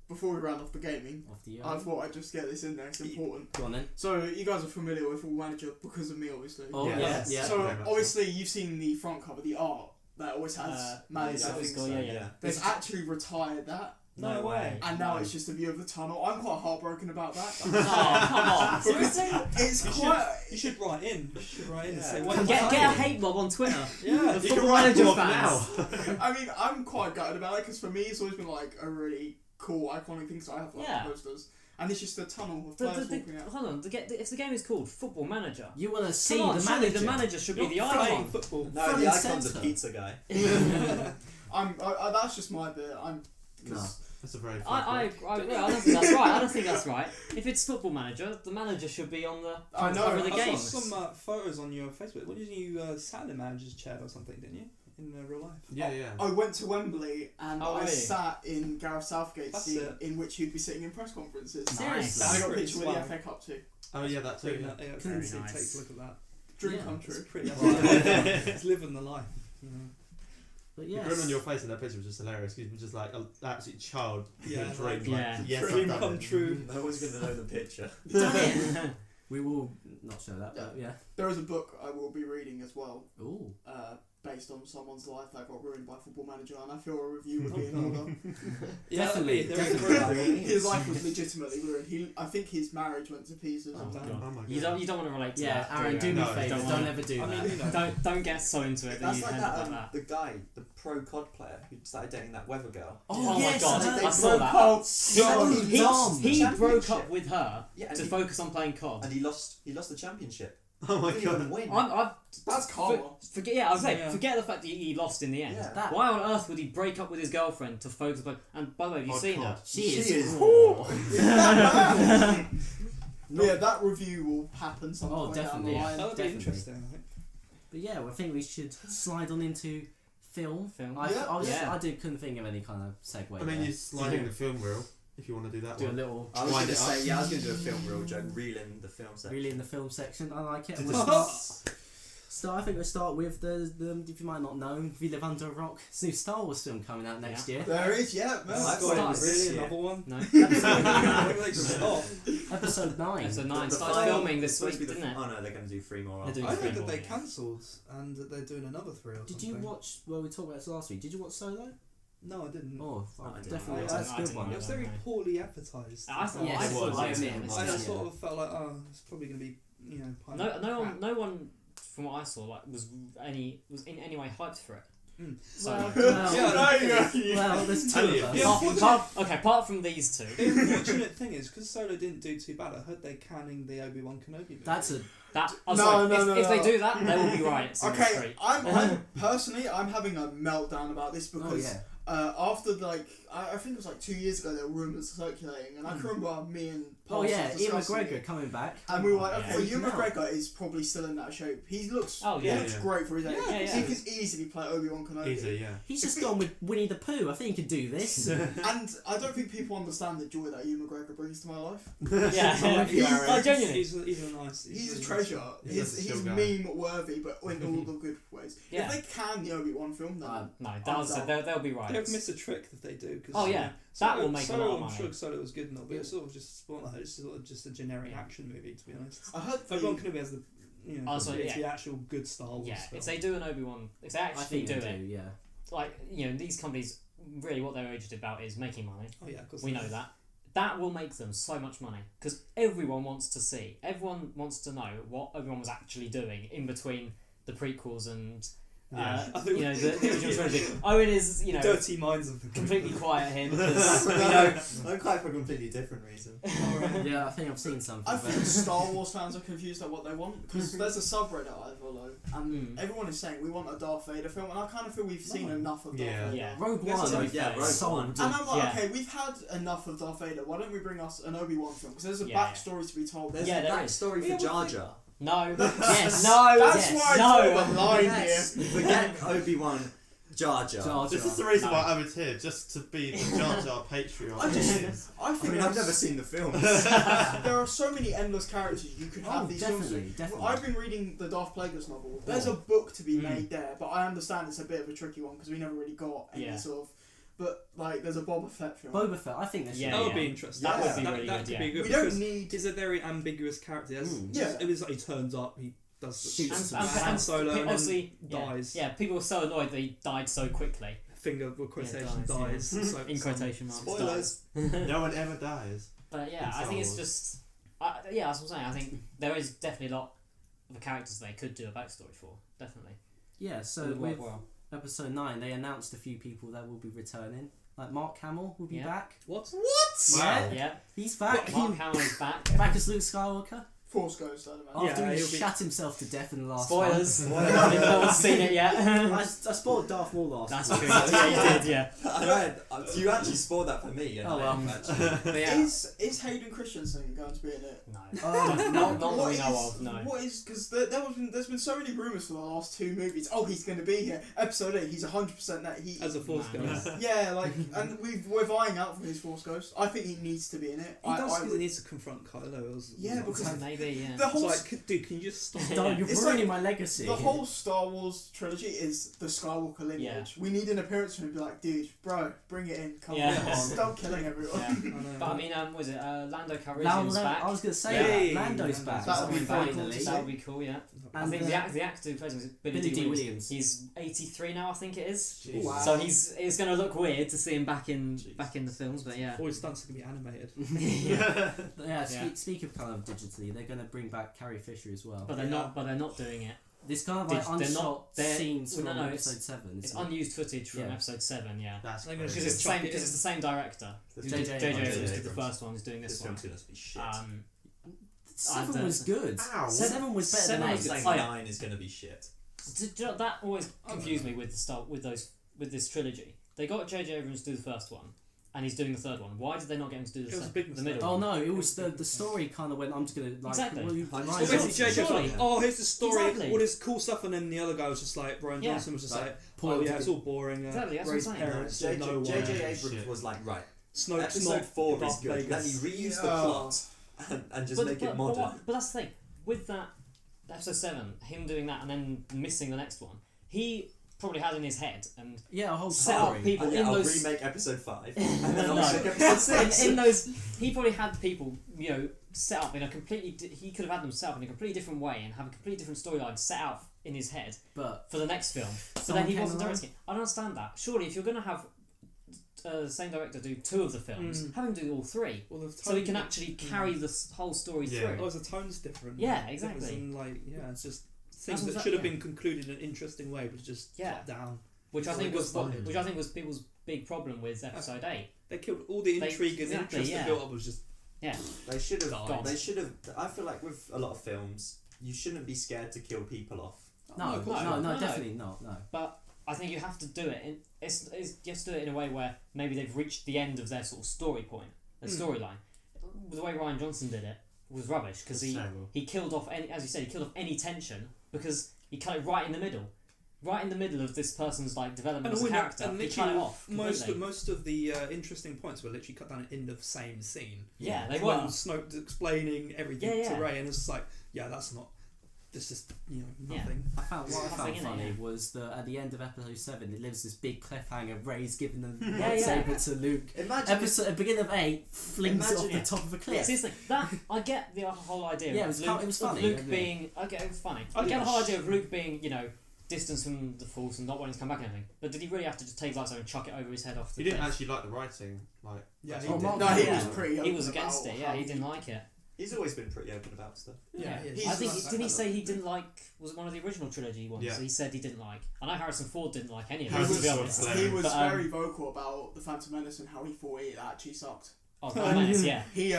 Before we round off the gaming, Off the I thought I'd just get this in there. It's important. Go on then. So you guys are familiar with Football Manager because of me, obviously. Oh Yeah. yeah, yeah. So Very much so. obviously you've seen the front cover, the art that always has Manny's yeah, things. yeah. They've actually retired that No way. And now it's just a view of the tunnel. I'm quite heartbroken about that. Oh, come on. Seriously? It's quite. You should write in. You should write in and say, Get a hate mob on Twitter. Yeah, The You Football can write Manager blog fans. now. I mean, I'm quite gutted about it because for me, it's always been like a really cool, iconic thing. So I have like Yeah. posters, and it's just a tunnel of players walking out. Hold on, if the game is called Football Manager, You want to see come on, the surely manager. the manager should be You're the playing icon. football. No, Front the and icon's a centre. pizza guy. That's just my bit. No. That's a very. I don't think that's right. I don't think that's right. If it's Football Manager, the manager should be on the I know, cover of the I game. saw some photos on your Facebook. What did you sat in the manager's chair or something, didn't you? In real life. Yeah, yeah. I went to Wembley and Oh, I really? sat in Gareth Southgate's That's seat it. in which he'd be sitting in press conferences. Seriously? And I got a Pretty picture with the swag. FA Cup too. Oh yeah, that too. Yeah. Yeah, Very take nice. a look at that. Dream Yeah, come It's true. pretty. It's living the life. You know. But The yes. grin on your face in that picture was just hilarious. Because you were just like an absolute child. Yeah, in a dream. Yeah. Like, yes, Dream I've done come it. true. No one's going to know the picture. We will not show that, but yeah. There is a book I will be reading as well, Ooh. based on someone's life that got ruined by Football Manager, and I feel a review would be in order. Definitely, there is a definitely. great- His life was legitimately ruined. I think his marriage went to pieces. Oh, Damn. God. Oh my You God. don't want to relate to Yeah, that. Aaron, do me No, a favour. don't Don't want- ever do I that. mean, you know. Don't get so into it that That's you like end that, up like that. the guy, the pro COD player who started dating that weather girl. Oh yes, my God, I I saw broke that. up. So He dumb. broke Championship. up with her Yeah, to and, focus on playing COD. he lost the championship. Oh my He didn't God. even win. I'm That's karma. forget. Yeah, I was saying, Yeah. forget the fact that he lost in the end. Yeah. That- Why on earth would he break up with his girlfriend to focus on? And by the way, have you Oh, seen God. her? She She is. is. Yeah, that review will happen some Oh, point down the definitely. line. That would be Definitely. interesting, I think. But yeah, well, I think we should slide on into film. Film. I Yeah. couldn't think of any kind of segue. I mean, there. you're sliding the film reel if you want to do that do a one. little I was Wind going to it up. say, I was going to do a film reel joke, reel in the film section. really in the film section. I like it. Did We'll this- I think we'll start with the if you might not know, if you live under a rock, it's a new Star Wars film coming out next year. There is, yeah. Oh, Man. I've Start got it this Really, year. another one? No. Like, stop. Episode 9. Episode 9 The started final- filming this supposed week, to be didn't it? Oh no, they're going to do 3 more. They're doing I three heard that more, they yeah. cancelled and that they're doing another 3 or Did something. you watch? Well, we talked about this last week. Did you watch Solo? No, I didn't. Oh, I didn't. definitely. I That's a good didn't one. It was very poorly advertised. I thought Yes, I it thought was, I yeah. missed I it. just sort of felt like, oh, it's probably going to be, you know, No one from what I saw was in any way hyped for it. Mm. So Well, there's two of us. apart from these two, The unfortunate thing is, because Solo didn't do too bad, I heard they're canning the Obi-Wan Kenobi movie. That's a if they do that, there will be riots in the Okay, street. I'm personally, I'm having a meltdown about this oh because yeah. after I think it was like 2 years ago, there were rumours circulating, and I can remember me and Oh Parsons yeah, Ian discussing McGregor it, coming back. and we were like, Yeah. okay, Ewan No. McGregor is probably still in that shape. He looks, Oh, he yeah. looks Yeah. great for his age. Yeah, yeah. He can easily play Obi-Wan Kenobi. Easy, yeah. He's just gone with Winnie the Pooh. I think he could do this. And I don't think people understand the joy that Ewan McGregor brings to my life. Yeah, He's- genuinely. He's a nice. He's a really treasure. nice He's He's a chill guy. meme worthy, but in all the good ways. Yeah. If they can the Obi-Wan film, then No, they'll be They'll riots. miss a trick if they do. Cause Oh yeah, that will make Solo, a lot of I'm money. sure Solo was good and all, but it's sort of just it's sort of just a generic action movie, to be honest. I heard Obi-Wan Kenobi has the Oh, so, it's yeah. the actual good Star Wars. Yeah, film. if they do an Obi-Wan, if they I actually think do they it, do. Yeah. like these companies, really what they're oriented about is making money. Oh yeah, of course. We know that. That will make them so much money because everyone wants to see. Everyone wants to know what Obi-Wan was actually doing in between the prequels and Yeah. the original trilogy. Owen is Dirty minds of the completely quiet here because we know. I'm quite for a completely different reason. Yeah, I think I've seen something. I but- think Star Wars fans are confused at what they want because there's a subreddit I follow and everyone is saying we want a Darth Vader film, and I kind of feel we've seen enough of Darth Yeah. Vader. Yeah. Rogue There's One, a- yeah, Rogue sold. One. And I'm like, Yeah. okay, we've had enough of Darth Vader. Why don't we bring us an Obi-Wan film? Because there's a Yeah, backstory to be told. There's Yeah, a there is. backstory for Yeah, Jar what Jar. No. Yes. No. That's yes. why I no. draw the line Yes. here. Forget Obi-Wan, Jar Jar. Jar This Jar. is the reason No. why I was here, just to be the Jar Jar Patreon. I think I mean, I've never seen the film. there are so many endless characters you could have Oh, these definitely, films with. definitely. I've been reading the Darth Plagueis novel. There's a book to be made there, but I understand it's a bit of a tricky one because we never really got any Yeah. sort of. But like, there's a Boba Fett film. Boba Fett. I think they should. Yeah, That would yeah. be interesting. That would be really that good, could yeah. be good. We don't because need- He's a very ambiguous character. He has, Yeah. It was like he turns up, he does Shoots the some Han Solo, and obviously then dies. Yeah, people were so annoyed that he died so quickly. finger with quotation dies, dies. So in quotation marks. Spoilers. No one ever dies. But yeah, I think it's just. Yeah, that's what I'm saying. I think there is definitely a lot of the characters they could do a backstory for. Definitely. Yeah, so with episode 9, they announced a few people that will be returning. Like Mark Hamill will be back. What? Yeah, Yeah. he's back. Mark Hamill is back. Back as Luke Skywalker. Force Ghost, I'd imagine. After he he'll be- shat himself to death in the last Spoilers. one. No one's seen it yet. I spoiled Darth Maul last That's time. true. Yeah, you did. Yeah. I know. You actually spoiled that for me. Oh, well. But yeah. Is Hayden Christensen going to be in it? No. Not that we know of. No. What is, because there's been so many rumours for the last 2 movies. Oh, he's going to be here. Episode 8, he's 100% that he. As a Force Ghost. Yeah, like, and we're vying out for his Force Ghost. I think he needs to be in it. He does because he needs to confront Kylo. Yeah, because Maybe. Yeah. the whole dude, can you just stop? Don't, you're It's ruining like my legacy. the whole Star Wars trilogy is the Skywalker lineage. We need an appearance from him to be like, dude, bro, bring it in. Come on, stop killing everyone. Yeah. But I mean, was it Lando Calrissian's back? I was going to say Lando's back. That would be finally. very cool to see. That would be cool. Yeah. I And think the actor who plays him is Billy D. Williams. He's 83 now, I think it is. Wow. So it's going to look weird to see him back in the films, but yeah. All his stunts are going to be animated. Yeah. Speak of kind of digitally, they're going to bring back Carrie Fisher as well. But they're not. But they're not doing it. This kind of like unshot scenes from episode 7. It's unused footage from episode 7. Yeah. That's Because it's the same director. J.J. Abrams did the first one. Is doing this one. This film's gonna be shit. 7 was good. Ow. 7 was better than I'm 8. saying 9 is gonna be shit. That always confused me with with this trilogy. They got J.J. Abrams to do the first one, and he's doing the third one. Why did they not get him to do the middle? Oh no, it was the story kind of went. I'm just gonna like. Exactly. Well, basically, JJ was like, "Oh, here's the story, Exactly. all this cool stuff," and then the other guy was just like, Brian Johnson was just like, "Oh yeah, it's all boring." Exactly, that's what I'm raised saying. parents, J.J. no Abrams Shit. was like, right, Snoke's episode not 4 is Darth good. Let me Vegas. reuse the plot and just make it modern. But that's the thing with that episode 7, him doing that and then missing the next one. He probably had in his head and a whole set up people in I'll those. remake episode 5 and then I'll No. make episode 6. in those, he probably had people, set up in a completely. He could have had them set up in a completely different way and have a completely different storyline set out in his head But for the next film. But someone then he came wasn't along. directing it. I don't understand that. Surely, if you're going to have the same director do 2 of the films, have him do all 3, Well, the so he tone- can actually carry the whole story through. Oh, the tone's different. Yeah, exactly. And it's just things That's that should have been concluded in an interesting way, but just cut down. Which I It's think like was a which I think was people's big problem with episode 8. They killed all the intrigue and exactly, interest yeah. that built up was just. They should have. Gone. They should have. I feel like with a lot of films, you shouldn't be scared to kill people off. no, definitely not. No. But I think you have to do it. You have to do it in a way where maybe they've reached the end of their sort of story point, their storyline. The way Ryan Johnson did it was rubbish because he killed off any, as you said, he killed off any tension because he cut it right in the middle. Right in the middle of this person's development as a character, and he cut it off. Most of the interesting points were literally cut down at the end of the same scene. Yeah, they when were. Snoke explaining everything to Rey, and it's just like, that's not. This is nothing. I found Nothing in funny it, was that at the end of episode 7, it lives this big cliffhanger. Rey's giving the Yeah, lightsaber to Luke. Imagine Beginning of 8, flings it off the top of a cliff. Seriously, that I get the whole idea. Yeah, of it was funny. Luke being, I get it was funny. I get the whole idea of Luke being, distance from the Force and not wanting to come back and everything. But did he really have to just take the lightsaber and chuck it over his head off the He didn't cliff? actually like the writing. Yeah, Oh, he Mark- did. No, he Yeah. was pretty. He was open against about it. Yeah, he didn't like it. He's always been pretty open about stuff. Yeah, he is. I think didn't he say he didn't like? Was it one of the original trilogy ones? Yeah. So he said he didn't like. I know Harrison Ford didn't like any of He them. To was, be honest. he was But, very vocal about the Phantom Menace and how he thought it actually sucked. Oh, nice, yeah. He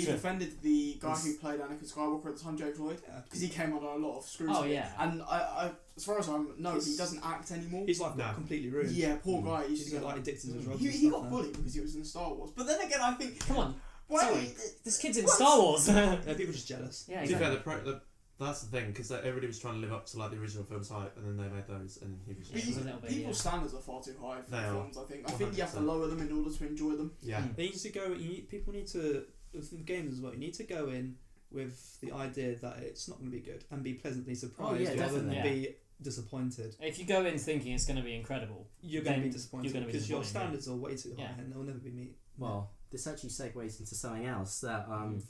defended the guy who played Anakin Skywalker at the time, Jay Floyd, because he came under a lot of scrutiny. Oh yeah. And I as far as I know, he doesn't act anymore. His life got completely ruined. Yeah, poor guy. He used He's to got get addicted to drugs. He got bullied because he was in Star Wars. But then again, I think Come on. why? Sorry. This kid's in Star Wars. Yeah, people are just jealous. Yeah, To be exactly. fair, that's the thing, because everybody was trying to live up to the original film's hype, and then they made those, and he was Yeah, it was a little bit, People's standards are far too high for They are. films. I think you have to 100%. lower them in order to enjoy them. yeah. Mm. They need to go. People need to with the games as well. You need to go in with the idea that it's not going to be good and be pleasantly surprised rather than definitely. be disappointed. If you go in thinking it's going to be incredible, You're going to Then be disappointed you're gonna be because your disappointed, standards are way too high Yeah. and they'll never be met. Well, this actually segues into something else that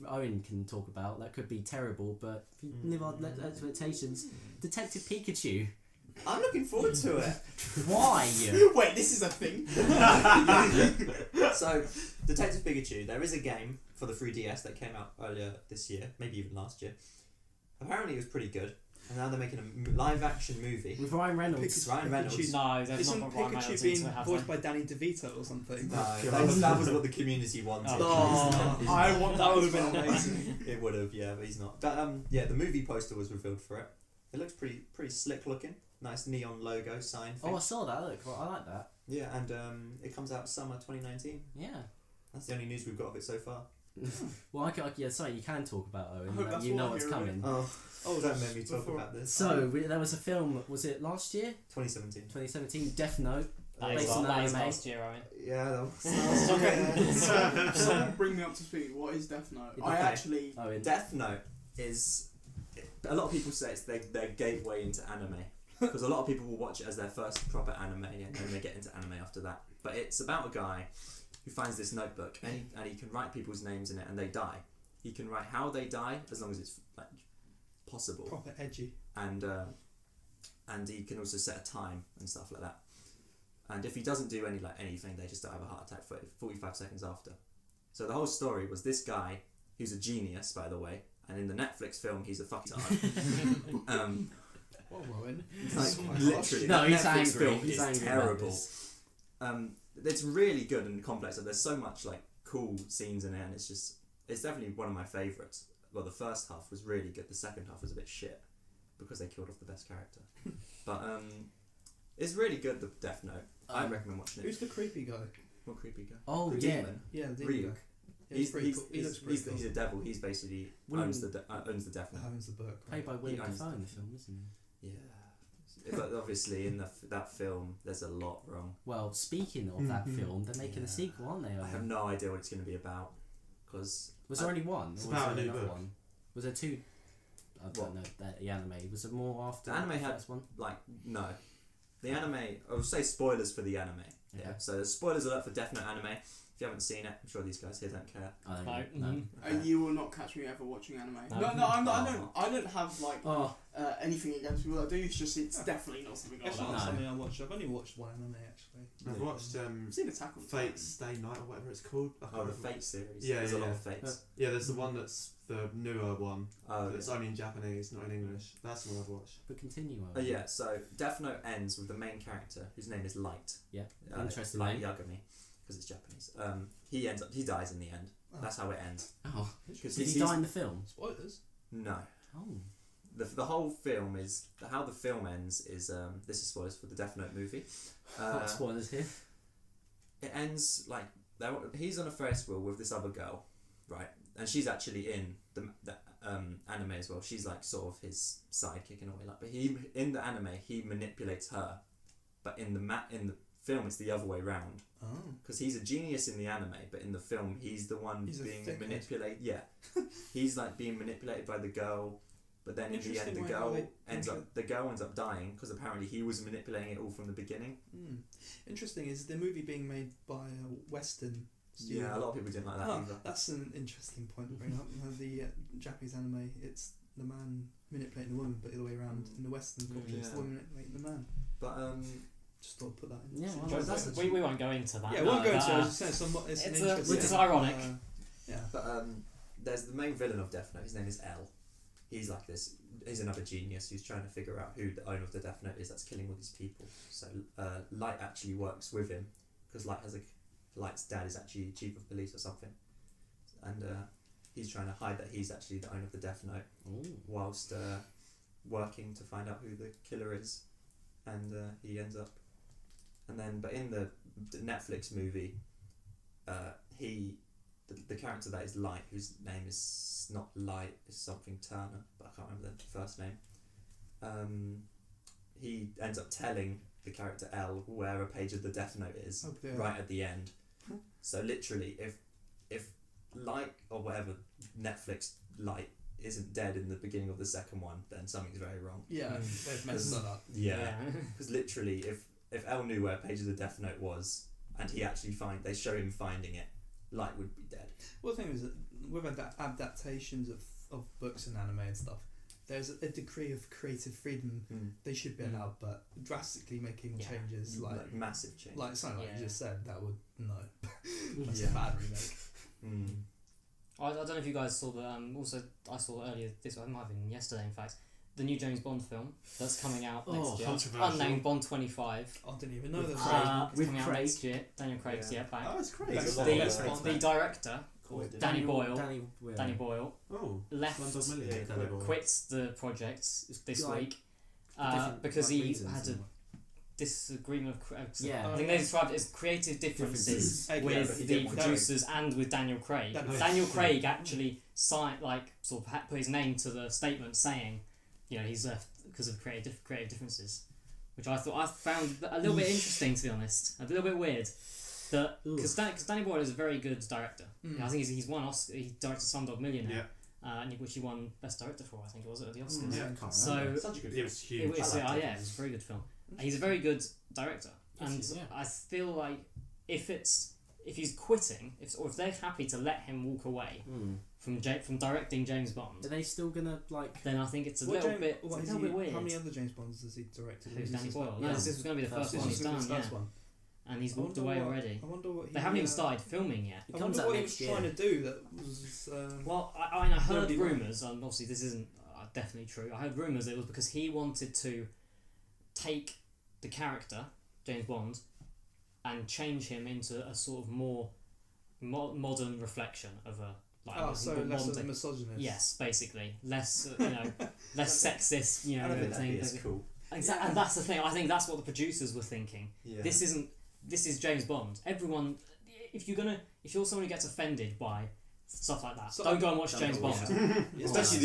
Owen can talk about. That could be terrible, but if you live on expectations, Detective Pikachu I'm looking forward to it. Why? Wait, this is a thing. So, Detective Pikachu, there is a game for the 3DS that came out earlier this year, maybe even last year. Apparently it was pretty good. And now they're making a live-action movie. With Ryan Reynolds. Ryan Reynolds. No, they've Isn't not got Ryan Pikachu Reynolds being into it, have voiced they? by Danny DeVito or something? No, that was what the community wanted. Oh. I want that would have been amazing. It would have, yeah, but he's not. But yeah, the movie poster was revealed for it. It looks pretty slick looking. Nice neon logo sign thing. Oh, I saw that. Look, I like that. Yeah, and it comes out summer 2019. Yeah. That's the only news we've got of it so far. Well, yeah, sorry, you can talk about I hope Owen. that's You know what I what's hear of coming. Oh, don't make me talk before- about this. So, there was a film, was it last year? 2017. 2017, Death Note. That Based is on that is anime. last year, Owen. Yeah, that was Okay, so someone bring me up to speed. What is Death Note? I Okay. actually. Owen. Death Note is... A lot of people say it's their gateway into anime. Because a lot of people will watch it as their first proper anime and then they get into anime after that. But it's about a guy who finds this notebook and he can write people's names in it and they die. He can write how they die as long as it's like possible. Proper edgy. And he can also set a time and stuff like that. And if he doesn't do anything, they just die of a heart attack for 45 seconds after. So the whole story was this guy, who's a genius, by the way, and in the Netflix film, he's a fucktard. What, Rowan? Like, literally, No, the he's Netflix angry. film He's is angry about terrible. this. It's really good and complex. There's so much like cool scenes in it, and it's definitely one of my favourites. Well, the first half was really good. The second half was a bit shit because they killed off the best character. But it's really good. The Death Note. I recommend watching it. Who's the creepy guy? What creepy guy? Oh, the yeah. demon. Yeah, the demon Ryuk. guy. Yeah, he's pretty cool. He looks pretty cool. He's a devil. He's basically owns the Death Note. Owns the book. Played by Right. William owns Dafoe in the- the film, isn't he? Yeah. But obviously in that film, there's a lot wrong. Well, speaking of that film, they're making a Yeah. sequel, aren't they? I have no idea what it's going to be about. Because Was there only one? It's or about was a there new another book. one? Was there two? I don't know. The anime. Was there more after The anime the had- first one? no. The anime, I would say spoilers for the anime. Okay. Yeah. So spoilers alert for Death Note anime. If you haven't seen it, I'm sure these guys here don't care. I don't No. know. Mhm. And you will not catch me ever watching anime. No. No, I'm not. I don't have like Oh, anything against people that do. It's just it's definitely not something I It's like. not No. something I watched. I've only watched one anime actually. I've watched I've seen Attack on Titan. Fate's Stay Night or whatever it's called. I can't Oh, the remember. Fate series. Yeah, There's yeah, a lot yeah. of Fates. Yeah, there's the one that's the newer one. Oh, That's only in Japanese, not in English. That's the one I've watched. but continue. Oh yeah, so Death Note ends with the main character, whose name is Light. Yeah, interesting Light name. Yagami, because it's Japanese. He dies in the end. Oh. That's how it ends. Oh, Because did he die in the film? Spoilers. No. Oh, The whole film is how the film ends is this is spoilers for the Death Note movie. what spoilers here? It ends like he's on a Ferris wheel with this other girl, right? And she's actually in the anime as well. She's like sort of his sidekick in a way. Like, but he in the anime he manipulates her, but in the film it's the other way round. Oh. Because he's a genius in the anime, but in the film he's the one He's a being thickhead. manipulated. Yeah, he's like being manipulated by the girl. But then in the end, Interesting the way how they girl ends up dying because apparently he was manipulating it all from the beginning. Interesting. Is the movie being made by a Western studio? Yeah, a lot of people didn't like that either. That's an interesting point to bring up. The Japanese anime, it's the man manipulating the woman, but the other way around. In the Western culture, it's the Yeah. woman manipulating the man. But Just thought I'd put that in. Yeah, well, But that's we won't go into that. Yeah, we won't go but, into it. I was just saying, it's an it's interesting. which is ironic. Yeah. But there's the main villain of Death Note. His name is L. He's like this. He's another genius who's trying to figure out who the owner of the Death Note is that's killing all these people. So Light actually works with him because Light's dad is actually chief of police or something, and he's trying to hide that he's actually the owner of the Death Note, whilst working to find out who the killer is, and he ends up. And then, but in the Netflix movie, the character that is Light, whose name is not Light, is something Turner, but I can't remember the first name. He ends up telling the character L where a page of the Death Note is right at the end. So literally, if Light or whatever Netflix Light isn't dead in the beginning of the second one, then something's very wrong. Yeah, they've messed that up. Yeah, because literally, if L knew where a page of the Death Note was, and he actually they show him finding it, Light would be dead. Well, the thing is that with adaptations of books and anime and stuff, there's a degree of creative freedom they should be allowed, but drastically making changes like massive change, like something like you just said, that would that's a bad remake. I don't know if you guys saw the also I saw earlier this might have been yesterday in fact, the new James Bond film that's coming out next year, unnamed Bond 25. I didn't even know that. It's coming out next year. Daniel Craig's back. Oh, it's Craig. The director Danny Boyle Oh, left, quits the project this week because he had a disagreement of I think they described it as creative differences with the producers and with Daniel Craig. Daniel Craig actually signed, put his name to the statement saying, he's left because of creative differences, which I found a little bit interesting, to be honest, a little bit weird. Because Danny Boyle is a very good director. I think he's won Oscar. He directed Slumdog Millionaire, which he won Best Director for. I think it was at the Oscars. So such a good film. It was huge. It was a very good film. He's a very good director, and I feel like if he's quitting, if they're happy to let him walk away from directing James Bond, are they still gonna Then I think it's a little bit weird. How many other James Bonds has he directed? Who's Danny Boyle? No, this was going to be the first one he's done. And he's walked away already. I wonder what they haven't even started filming yet. I wonder what he was trying to do that was... well, I heard rumours, and obviously this isn't definitely true, I heard rumours that it was because he wanted to take the character, James Bond, and change him into a sort of more modern reflection of a... less of a misogynist. Yes, basically. Less, less sexist, thing. That's cool. Exactly, and that's the thing. I think that's what the producers were thinking. Yeah. This is James Bond. Everyone, if you're someone who gets offended by stuff like that, don't go and watch James Bond. Especially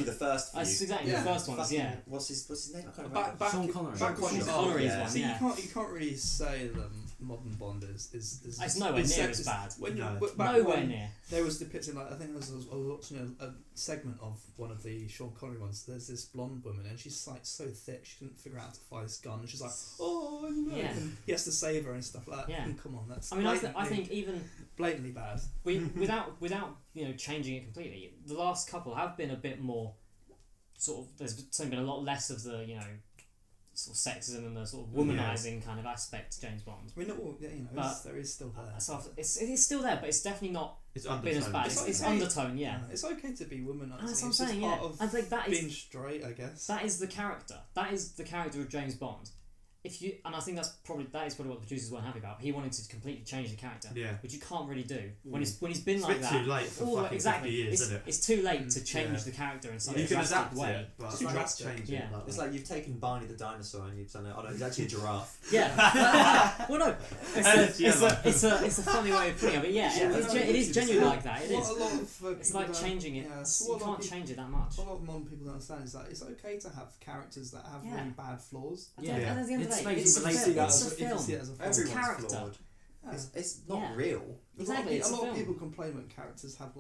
the first few. Exactly, the first ones. Yeah. What's his name? I can't remember. Sean Connery. Sean Connery's one. See, you can't really say that modern Bond is it's nowhere near as bad. Nowhere near. There was depicted I think I was watching a segment of one of the Sean Connery ones. There's this blonde woman and she's so thick she couldn't figure out how to fire this gun. And she's like, and he has to save her and stuff like that. Yeah. And come on, that's. I think even blatantly bad. Without changing it completely, the last couple have been a bit more sort of. There's been a lot less of the sort of sexism and the sort of womanising kind of aspect to James Bond. I mean, there is still there. It is still there, but it's definitely not been as bad. It's undertone, It's okay to be womanising. That's what I'm saying. I think that is being straight. I guess that is the character. That is the character of James Bond. And I think that is probably what the producers weren't happy about. He wanted to completely change the character, which you can't really do when he's been like that. It's too late for fucking 50 years, isn't it? It's too late to change the character in such a drastic way. But too drastic. It's like you've taken Barney the dinosaur and you've done it. Oh no, he's actually a giraffe. Yeah. Well, no. It's a funny way of putting it, but it is genuine like that. It is. It's like changing it. You can't change it that much. What a lot of modern people don't understand is that it's okay to have characters that have really bad flaws. At the end of the day, it's a film. It's a character. It's not real. Exactly. A lot of people complain when characters have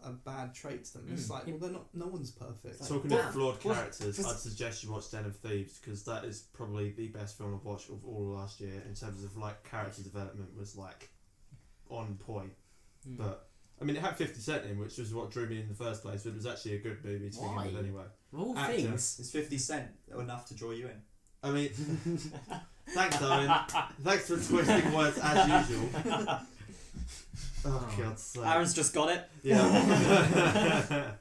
a bad trait to them. It's like, well, they're not. No one's perfect. Talking about flawed characters, I'd suggest you watch Den of Thieves because that is probably the best film I've watched of all last year in terms of character development was on point. But I mean, it had 50 Cent in, which was what drew me in the first place. But it was actually a good movie to begin with, anyway. Of all things, is 50 Cent enough to draw you in? I mean, thanks, Owen. Thanks for twisting words as usual. Oh, God's sake. Aaron's just got it. Yeah.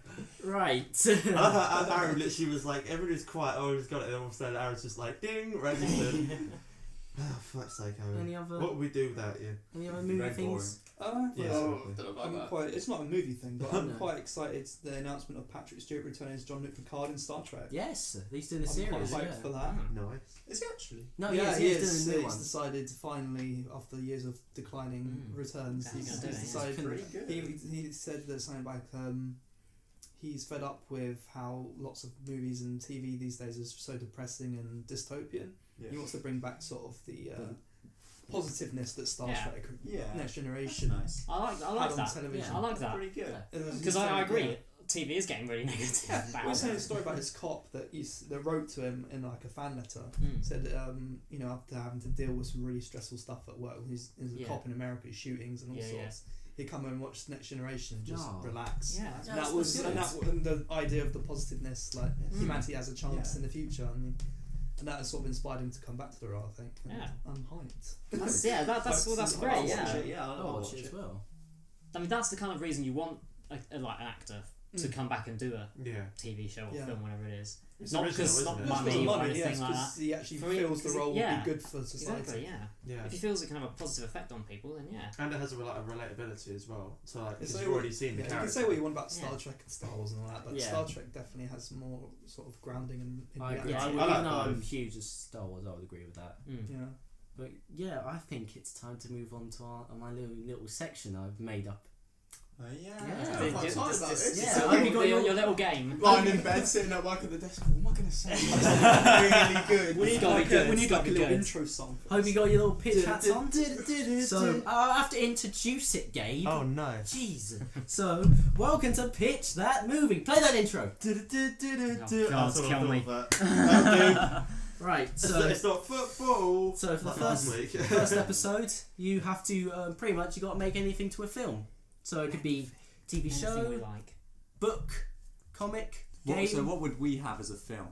Right. I love how Aaron literally was like, everybody's quiet, Owen's got it, and all of a sudden Aaron's just like, ding, registered. Oh, fuck's sake, Owen. What would we do without you? Any other movie things? It's not a movie thing, but I'm quite excited the announcement of Patrick Stewart returning as Jean-Luc Picard in Star Trek. Yes, he's doing a series. I'm quite hyped for that. Nice. Is he actually? No, he is. He's doing a new one. He's decided to finally, after years of declining returns, he's decided. He said that something like he's fed up with how lots of movies and TV these days are so depressing and dystopian. Yeah. He wants to bring back sort of the positiveness that Star Trek Next Generation nice. I like that. Television. I like that. Pretty good. Because I agree. TV is getting really negative. He was saying a story about this cop that wrote to him in a fan letter. Said after having to deal with some really stressful stuff at work, he's a cop in America, shootings and all sorts. he'd come and watch Next Generation and just relax. Yeah, and that was and the idea of the positiveness, like humanity has a chance in the future. I mean, and that has sort of inspired him to come back to the role, I think. And I'm hyped. That's great. Yeah, I'll watch it as well. I mean, that's the kind of reason you want like an actor to come back and do a TV show or film, whatever it is. It's not because money or anything like that. He actually feels the role will be good for society. Exactly, yeah. If he feels it can have a positive effect on people, then and it has a relatability as well. So like, because you've already seen the character. You can say what you want about Star Trek and Star Wars and all that, but Star Trek definitely has more sort of grounding in reality. Even though I'm huge as Star Wars, I would agree with that. Yeah. But I think it's time to move on to my little section I've made up. I'm quite excited about this. So have you got your little game? Lying in bed, sitting at work at the desk. What am I going to say? Really good. We need like a little intro song. Hope you got your little pitch hats on. So I'll have to introduce it, Gabe. Oh no. Jeez. So welcome to Pitch That Movie. Play that intro. God, kill me. Right, so it's not football. So for the first episode, you have to pretty much you got to make anything to a film. So it could be TV show, book, comic, game. So what would we have as a film?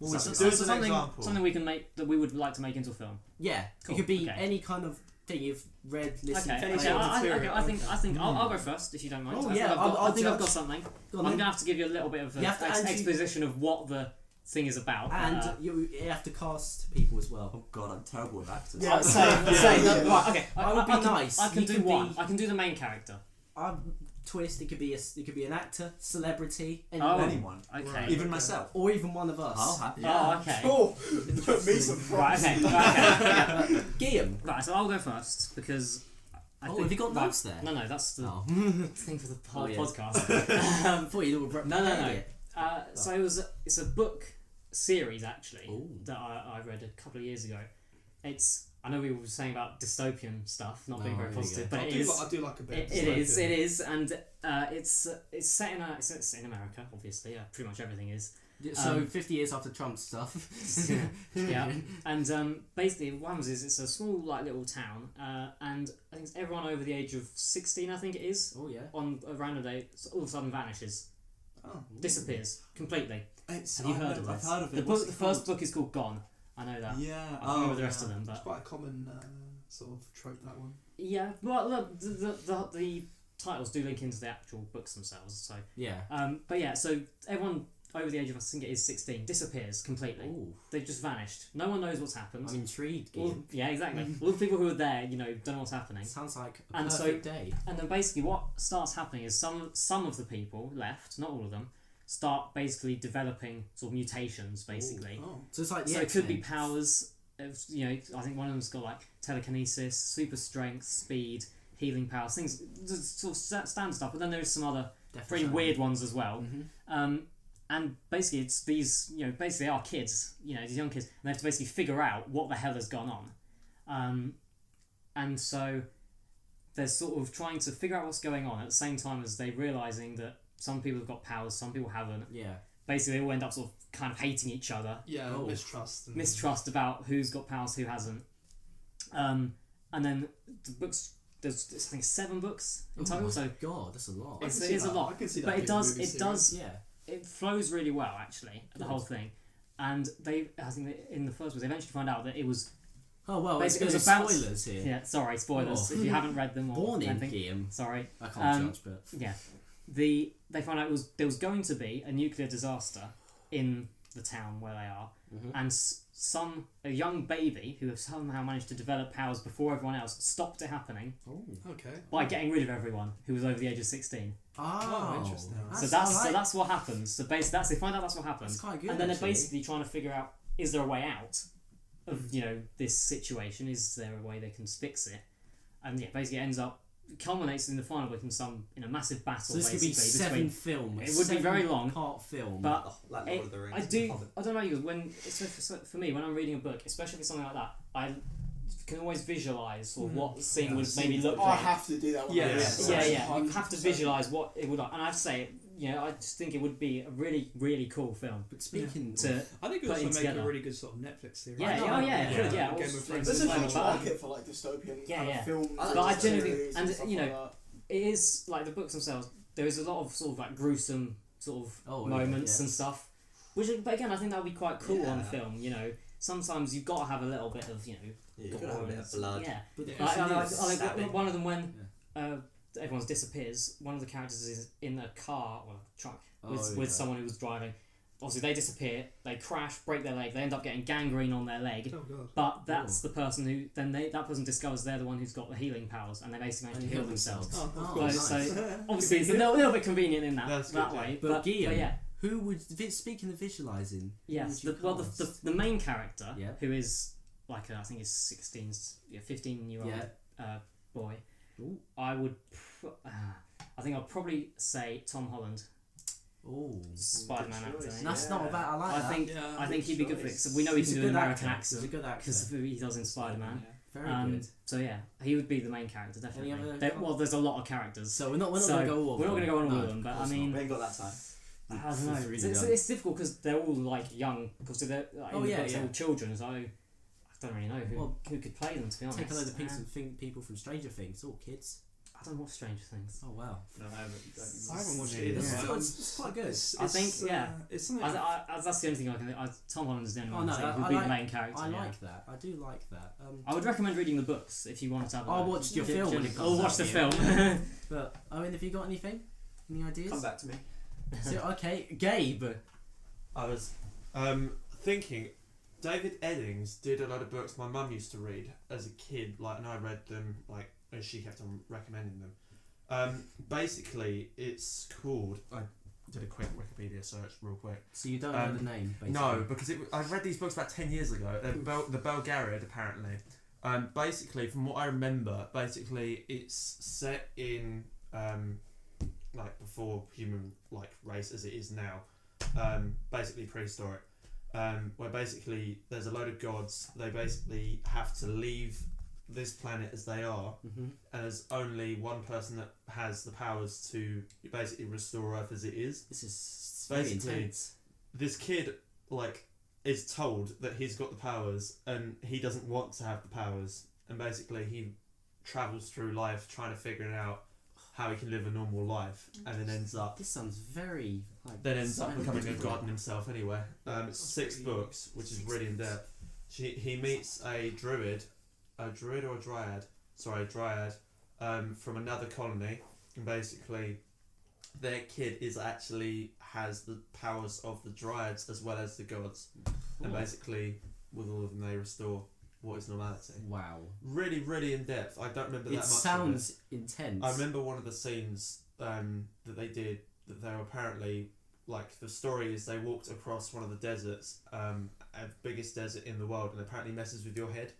Something we can make that we would like to make into a film. Yeah, cool. It could be any kind of thing you've read, listened. I think I'll go first if you don't mind. Oh I think I've got something. I'm gonna have to give you a little bit of exposition of what the thing is about, and you have to cast people as well. Oh god, I'm terrible with actors. Right, okay. I would be nice. I can do one. I can do the main character. Twist. It could be an actor, celebrity, anyone. Okay. Even myself, or even one of us. I'll have you. Oh, okay. Oh, put me some props. Right. Okay. Guillaume. Right. So I'll go first because. Have you got notes there? No, that's the thing for the podcast. I thought you'd all No. So it's a book series actually that I read a couple of years ago. I know we were saying about dystopian stuff not being very positive, but I do like a bit. It is, and it's set in America, obviously. Pretty much everything is. So 50 years after Trump's stuff. Yeah, and basically what happens is it's a small little town, and I think it's everyone over the age of 16. I think it is. Oh yeah. On a random day, all of a sudden vanishes. Disappears completely. Have you heard of this? I've heard of it. The first book is called Gone. I know that. Yeah. I don't remember the rest of them, but it's quite a common sort of trope, that one. Yeah, well, look, the titles do link into the actual books themselves. So but yeah, so everyone over the age of, I think it is 16, disappears completely. Ooh. They've just vanished. No one knows what's happened. I'm intrigued. Yeah, exactly. All the people who are there, don't know what's happening. Sounds like a perfect day. And then basically what starts happening is some of the people left, not all of them, start basically developing sort of mutations, basically. So it's like it could be powers. I think one of them's got telekinesis, super strength, speed, healing powers, things sort of standard stuff. But then there's some other pretty weird ones as well. Mm-hmm. And basically it's these, basically are kids, these young kids, and they have to basically figure out what the hell has gone on. And so they're sort of trying to figure out what's going on at the same time as they realising that some people have got powers, some people haven't. Yeah. Basically, they all end up sort of kind of hating each other. Yeah, mistrust. Mistrust about who's got powers, who hasn't. And then the books, there's I think 7 books in total. So God, that's a lot. It is a lot. I can see that. But it flows really well actually, the whole thing. And I think in the first book, they eventually find out that it was. Oh well, basically it's about spoilers here. Yeah, sorry, spoilers. If you haven't read them or Born in anything. Guillaume. Sorry. I can't judge, but yeah. They found out there was going to be a nuclear disaster in the town where they are, and a young baby who has somehow managed to develop powers before everyone else stopped it happening. By getting rid of everyone who was over the age of 16. Interesting. So that's what happens. So basically, they find out that's what happens. That's quite good. And then they're basically trying to figure out, is there a way out of this situation? Is there a way they can fix it? And basically it ends up. Culminates in the final book in a massive battle. So this could be 7 films. It would be very long, part film. But like Lord of the Rings. I don't know about you. For me, when I'm reading a book, especially for something like that, I can always visualise what the scene would maybe look like. I have to do that one. Yeah. You have to visualise what it would like, and I have to say, I just think it would be a really, really cool film. But speaking I think it would also make a really good sort of Netflix series. There's a huge market for dystopian films. But I genuinely think, and it is like the books themselves. There is a lot of sort of like gruesome sort of moments and stuff, but again, I think that would be quite cool on film. You know, sometimes you've got to have a little bit of you've got to have a bit of blood. Yeah, But like one of them when everyone disappears. One of the characters is in a car or a truck with someone who was driving. Obviously, they disappear. They crash, break their leg. They end up getting gangrene on their leg. Oh god. But that's the person who that person discovers they're the one who's got the healing powers, and they basically manage to heal themselves. Nice. So obviously, it's a little bit convenient in that way. But Guillaume, yeah. who would speaking of visualizing? Yes. The main character, who is like I think he's 15-year-old boy. Ooh. I would. I think I'd probably say Tom Holland. Oh, Spider-Man actor. That's not a bad. I like that. I think he'd be good for it. Cause we know he can do an American accent. He's a good actor. Because he does in Spider-Man. Very good. So yeah, he would be the main character definitely. There's a lot of characters. So we're not going to go all. We're not going to go on all of them, but I mean, we ain't got that time. I don't know. It's difficult because they're all like young. Because they're they're all children. So I don't really know who could play them. To be honest, take a load of people from Stranger Things. All kids. I don't watch Stranger Things. Oh wow! No, I haven't watched it either. It's quite good. I think it's something. That's the only thing I can think. Tom Holland is the only one who'd be the main character. I like that. I do like that. I would recommend reading the books if you wanted to have. I'll watch your film when it comes. I'll watch the film. But Owen, have you got anything? Any ideas? Come back to me. So, okay, Gabe. I was thinking. David Eddings did a lot of books my mum used to read as a kid, and I read them as she kept on recommending them. Basically, it's called. I did a quick Wikipedia search, real quick. So you don't know the name, basically? No, because I read these books about 10 years ago. They're the Belgariad, apparently. Basically, from what I remember, it's set in before human race as it is now. Basically prehistoric. Where basically there's a load of gods. They basically have to leave this planet as they are, and there's only one person that has the powers to basically restore Earth as it is. This is basically very intense. This kid is told that he's got the powers and he doesn't want to have the powers, and basically he travels through life trying to figure out how he can live a normal life, and then ends up. This sounds very. Becoming a god in himself anyway. It's 6 books, which is really in depth. He meets a druid. A druid or a dryad? Sorry, a dryad. From another colony, and basically, their kid has the powers of the dryads as well as the gods, and basically, with all of them, they restore what is normality. Wow. Really, really in depth. I don't remember that much. It sounds intense. I remember one of the scenes that they did that they were apparently the story is they walked across one of the deserts, the biggest desert in the world, and apparently messes with your head.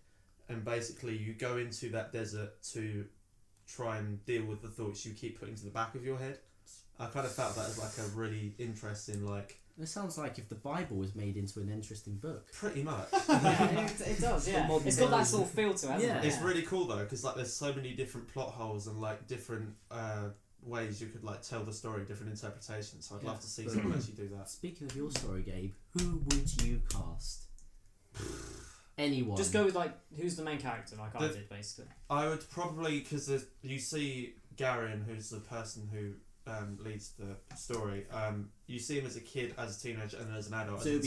And basically, you go into that desert to try and deal with the thoughts you keep putting to the back of your head. I kind of felt that as a really interesting It sounds like if the Bible was made into an interesting book. Pretty much. Yeah, it does. Yeah, it's got that sort of feel to it. Hasn't it? It's really cool though, because there's so many different plot holes and different ways you could like tell the story, different interpretations. So I'd love to see someone actually do that. Speaking of your story, Gabe, who would you cast? Anyone. Just go with like who's the main character, like I did basically. I would probably, because you see Garion, who's the person who leads the story. You see him as a kid, as a teenager, and as an adult. So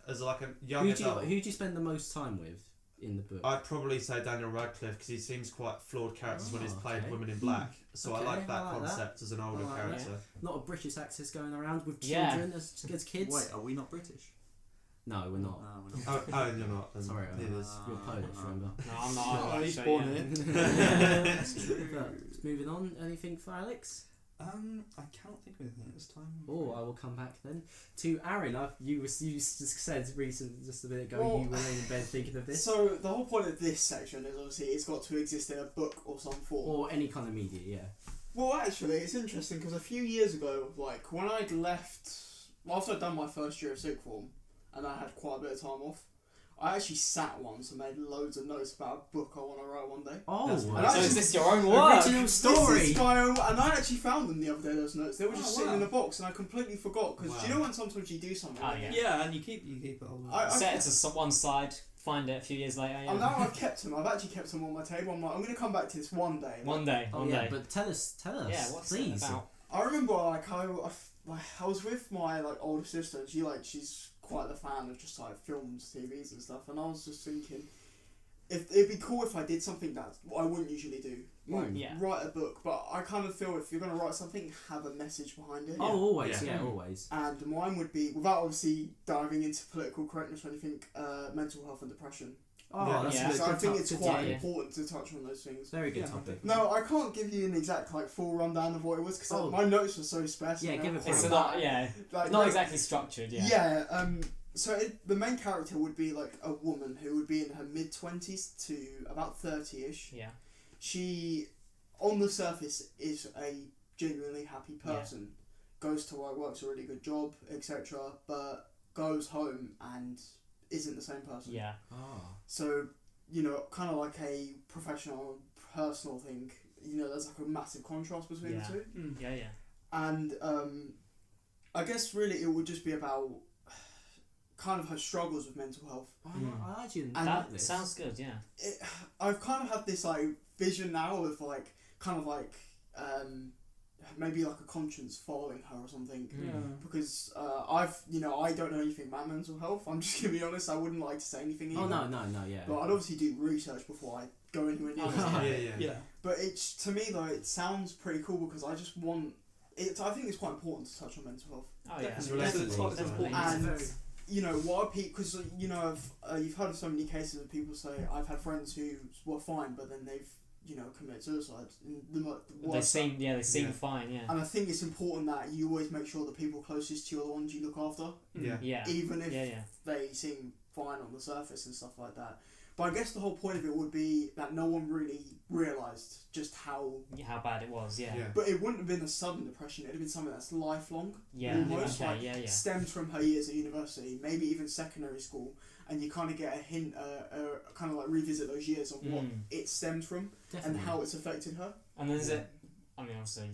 as like a young adult. Who do you spend the most time with in the book? I'd probably say Daniel Radcliffe, because he seems quite flawed characters when he's played Women in Black. So I like that concept as an older character. A lot of British actors going around with children as kids. Wait, are we not British? No, we're not. Oh, you're not. Sorry, you're Polish, remember? No, I'm not. I was born here. Moving on, anything for Alex? I cannot think of anything at this time. Oh, I will come back then to Aaron. You just said recently, just a minute ago, you were laying in bed thinking of this. So the whole point of this section is obviously it's got to exist in a book or some form, or any kind of media. Yeah. Well, actually, it's interesting because a few years ago, when I'd left, after I'd done my first year of sixth form, and I had quite a bit of time off, I actually sat once and made loads of notes about a book I want to write one day. Oh, so is this your own work? Original story. This is my own, and I actually found them the other day. Those notes, they were just sitting in a box, and I completely forgot. Because do you know when sometimes you do something? Oh yeah. Yeah, and you keep it all. Set it to one side, find it a few years later. Yeah. And now I've kept them. I've actually kept them on my table. I'm like, I'm going to come back to this one day. One day. But tell us. Yeah, what's please. it about? I remember I was with my older sister, and she's quite a fan of just films, TVs and stuff, and I was just thinking, if it'd be cool if I did something that I wouldn't usually do, write a book. But I kind of feel if you're going to write something, have a message behind it. Oh, always, always. And mine would be, without obviously diving into political correctness or anything, mental health and depression. Oh, that's good. So I think it's quite idea. important to touch on those things. Very good topic. No, I can't give you an exact full rundown of what it was because my notes were so sparse. Yeah, give it. It's not not exactly structured. Yeah. Yeah. So the main character would be a woman who would be in her mid-20s to about 30ish. Yeah. She, on the surface, is a genuinely happy person. Goes to work, works a really good job, etc. But goes home and isn't the same person. Yeah. Oh. So, kind of like a professional and personal thing, there's a massive contrast between the two. Yeah. And I guess really it would just be about kind of her struggles with mental health. I actually didn't that like this. sounds good, yeah. I've kind of had this vision now of maybe a conscience following her or something. Because I don't know anything about mental health. I'm just gonna be honest. I wouldn't like to say anything. Oh no, yeah. But I'd obviously do research before I go anywhere near. Yeah. But it's, to me though, it sounds pretty cool because I just want it. I think it's quite important to touch on mental health. Oh yeah, Definitely. And what because you've heard of so many cases of people say I've had friends who were fine, but then they've committed suicide. They seem fine, yeah. And I think it's important that you always make sure the people closest to you are the ones you look after. Yeah. Even if they seem fine on the surface and stuff like that. But I guess the whole point of it would be that no one really realised just how bad it was, yeah. But it wouldn't have been a sudden depression, it'd have been something that's lifelong. Yeah, almost stems from her years at university, maybe even secondary school, and you kind of get a hint, kind of revisit those years of what it stemmed from. Definitely. And how it's affected her. And then is it, I mean obviously,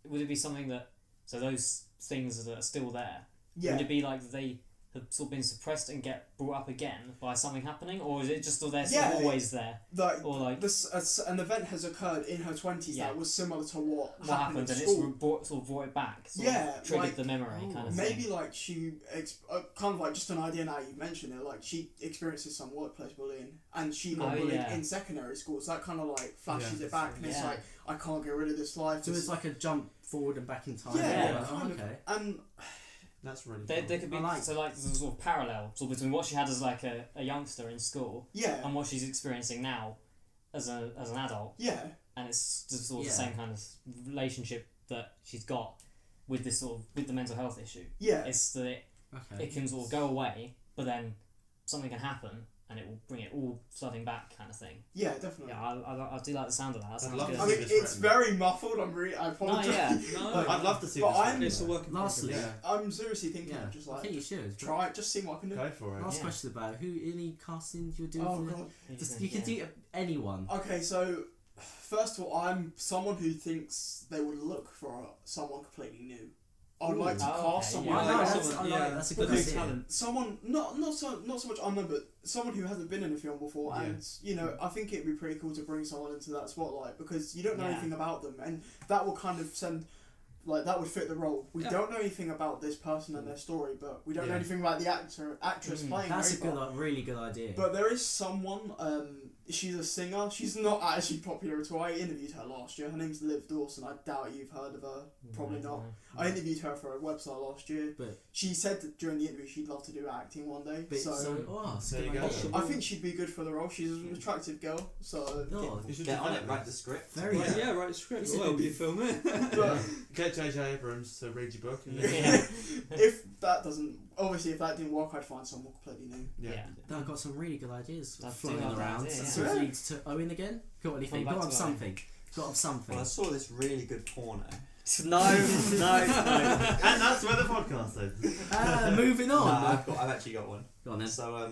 would it be something that, so those things that are still there, would it be they have sort of been suppressed and get brought up again by something happening, or is it just still there, always there? An event has occurred in her 20s that was similar to what happened at and school. it's brought it back. Triggered the memory kind of maybe thing. She kind of just an idea now you mentioned it. She experiences some workplace bullying, and she got bullied in secondary school. So that kind of flashes it back, and it's I can't get rid of this life. So it's like a jump forward and back in time. Kind of. And that's really there could be there's a sort of parallel between what she had as a youngster in school and what she's experiencing now as an adult, and it's just sort of the same kind of relationship that she's got with this with the mental health issue. It's that it can sort of go away, but then something can happen and it will bring it all flooding back, kind of thing. Yeah, definitely. Yeah, I do like the sound of that. That sounds good. I mean, it's very muffled. I apologise. I'd love to see this. It's a work in lastly, I'm seriously thinking of just I think you should try it, just see what I can do. Go for it. Last question about any castings you're doing. Oh god, you can do anyone. Okay, so first of all, I'm someone who thinks they would look for someone completely new. I would like to cast someone. That's a good idea. Talent. Someone not so much unknown, but someone who hasn't been in a film before, and I think it'd be pretty cool to bring someone into that spotlight because you don't know anything about them, and that will kind of send. That would fit the role. We don't know anything about this person and their story, but we don't know anything about the actress playing. That's really good idea. But there is someone. She's a singer. She's not actually popular at all. I interviewed her last year. Her name's Liv Dawson. I doubt you've heard of her. Probably not. I interviewed her for a website last year. But she said that during the interview she'd love to do acting one day. There you go. I think she'd be good for the role. She's an attractive girl. So you should get on it. Write the script. Write the script. Well, you film it. Get J.J. Abrams to read your book. If that didn't work, I'd find someone completely new. I've got some really good ideas I've floating around. So it leads to Owen again. Got anything? Got on something. Well, I saw this really good porno. No. And that's where the podcast ends. Moving on. I've actually got one. Go on then. So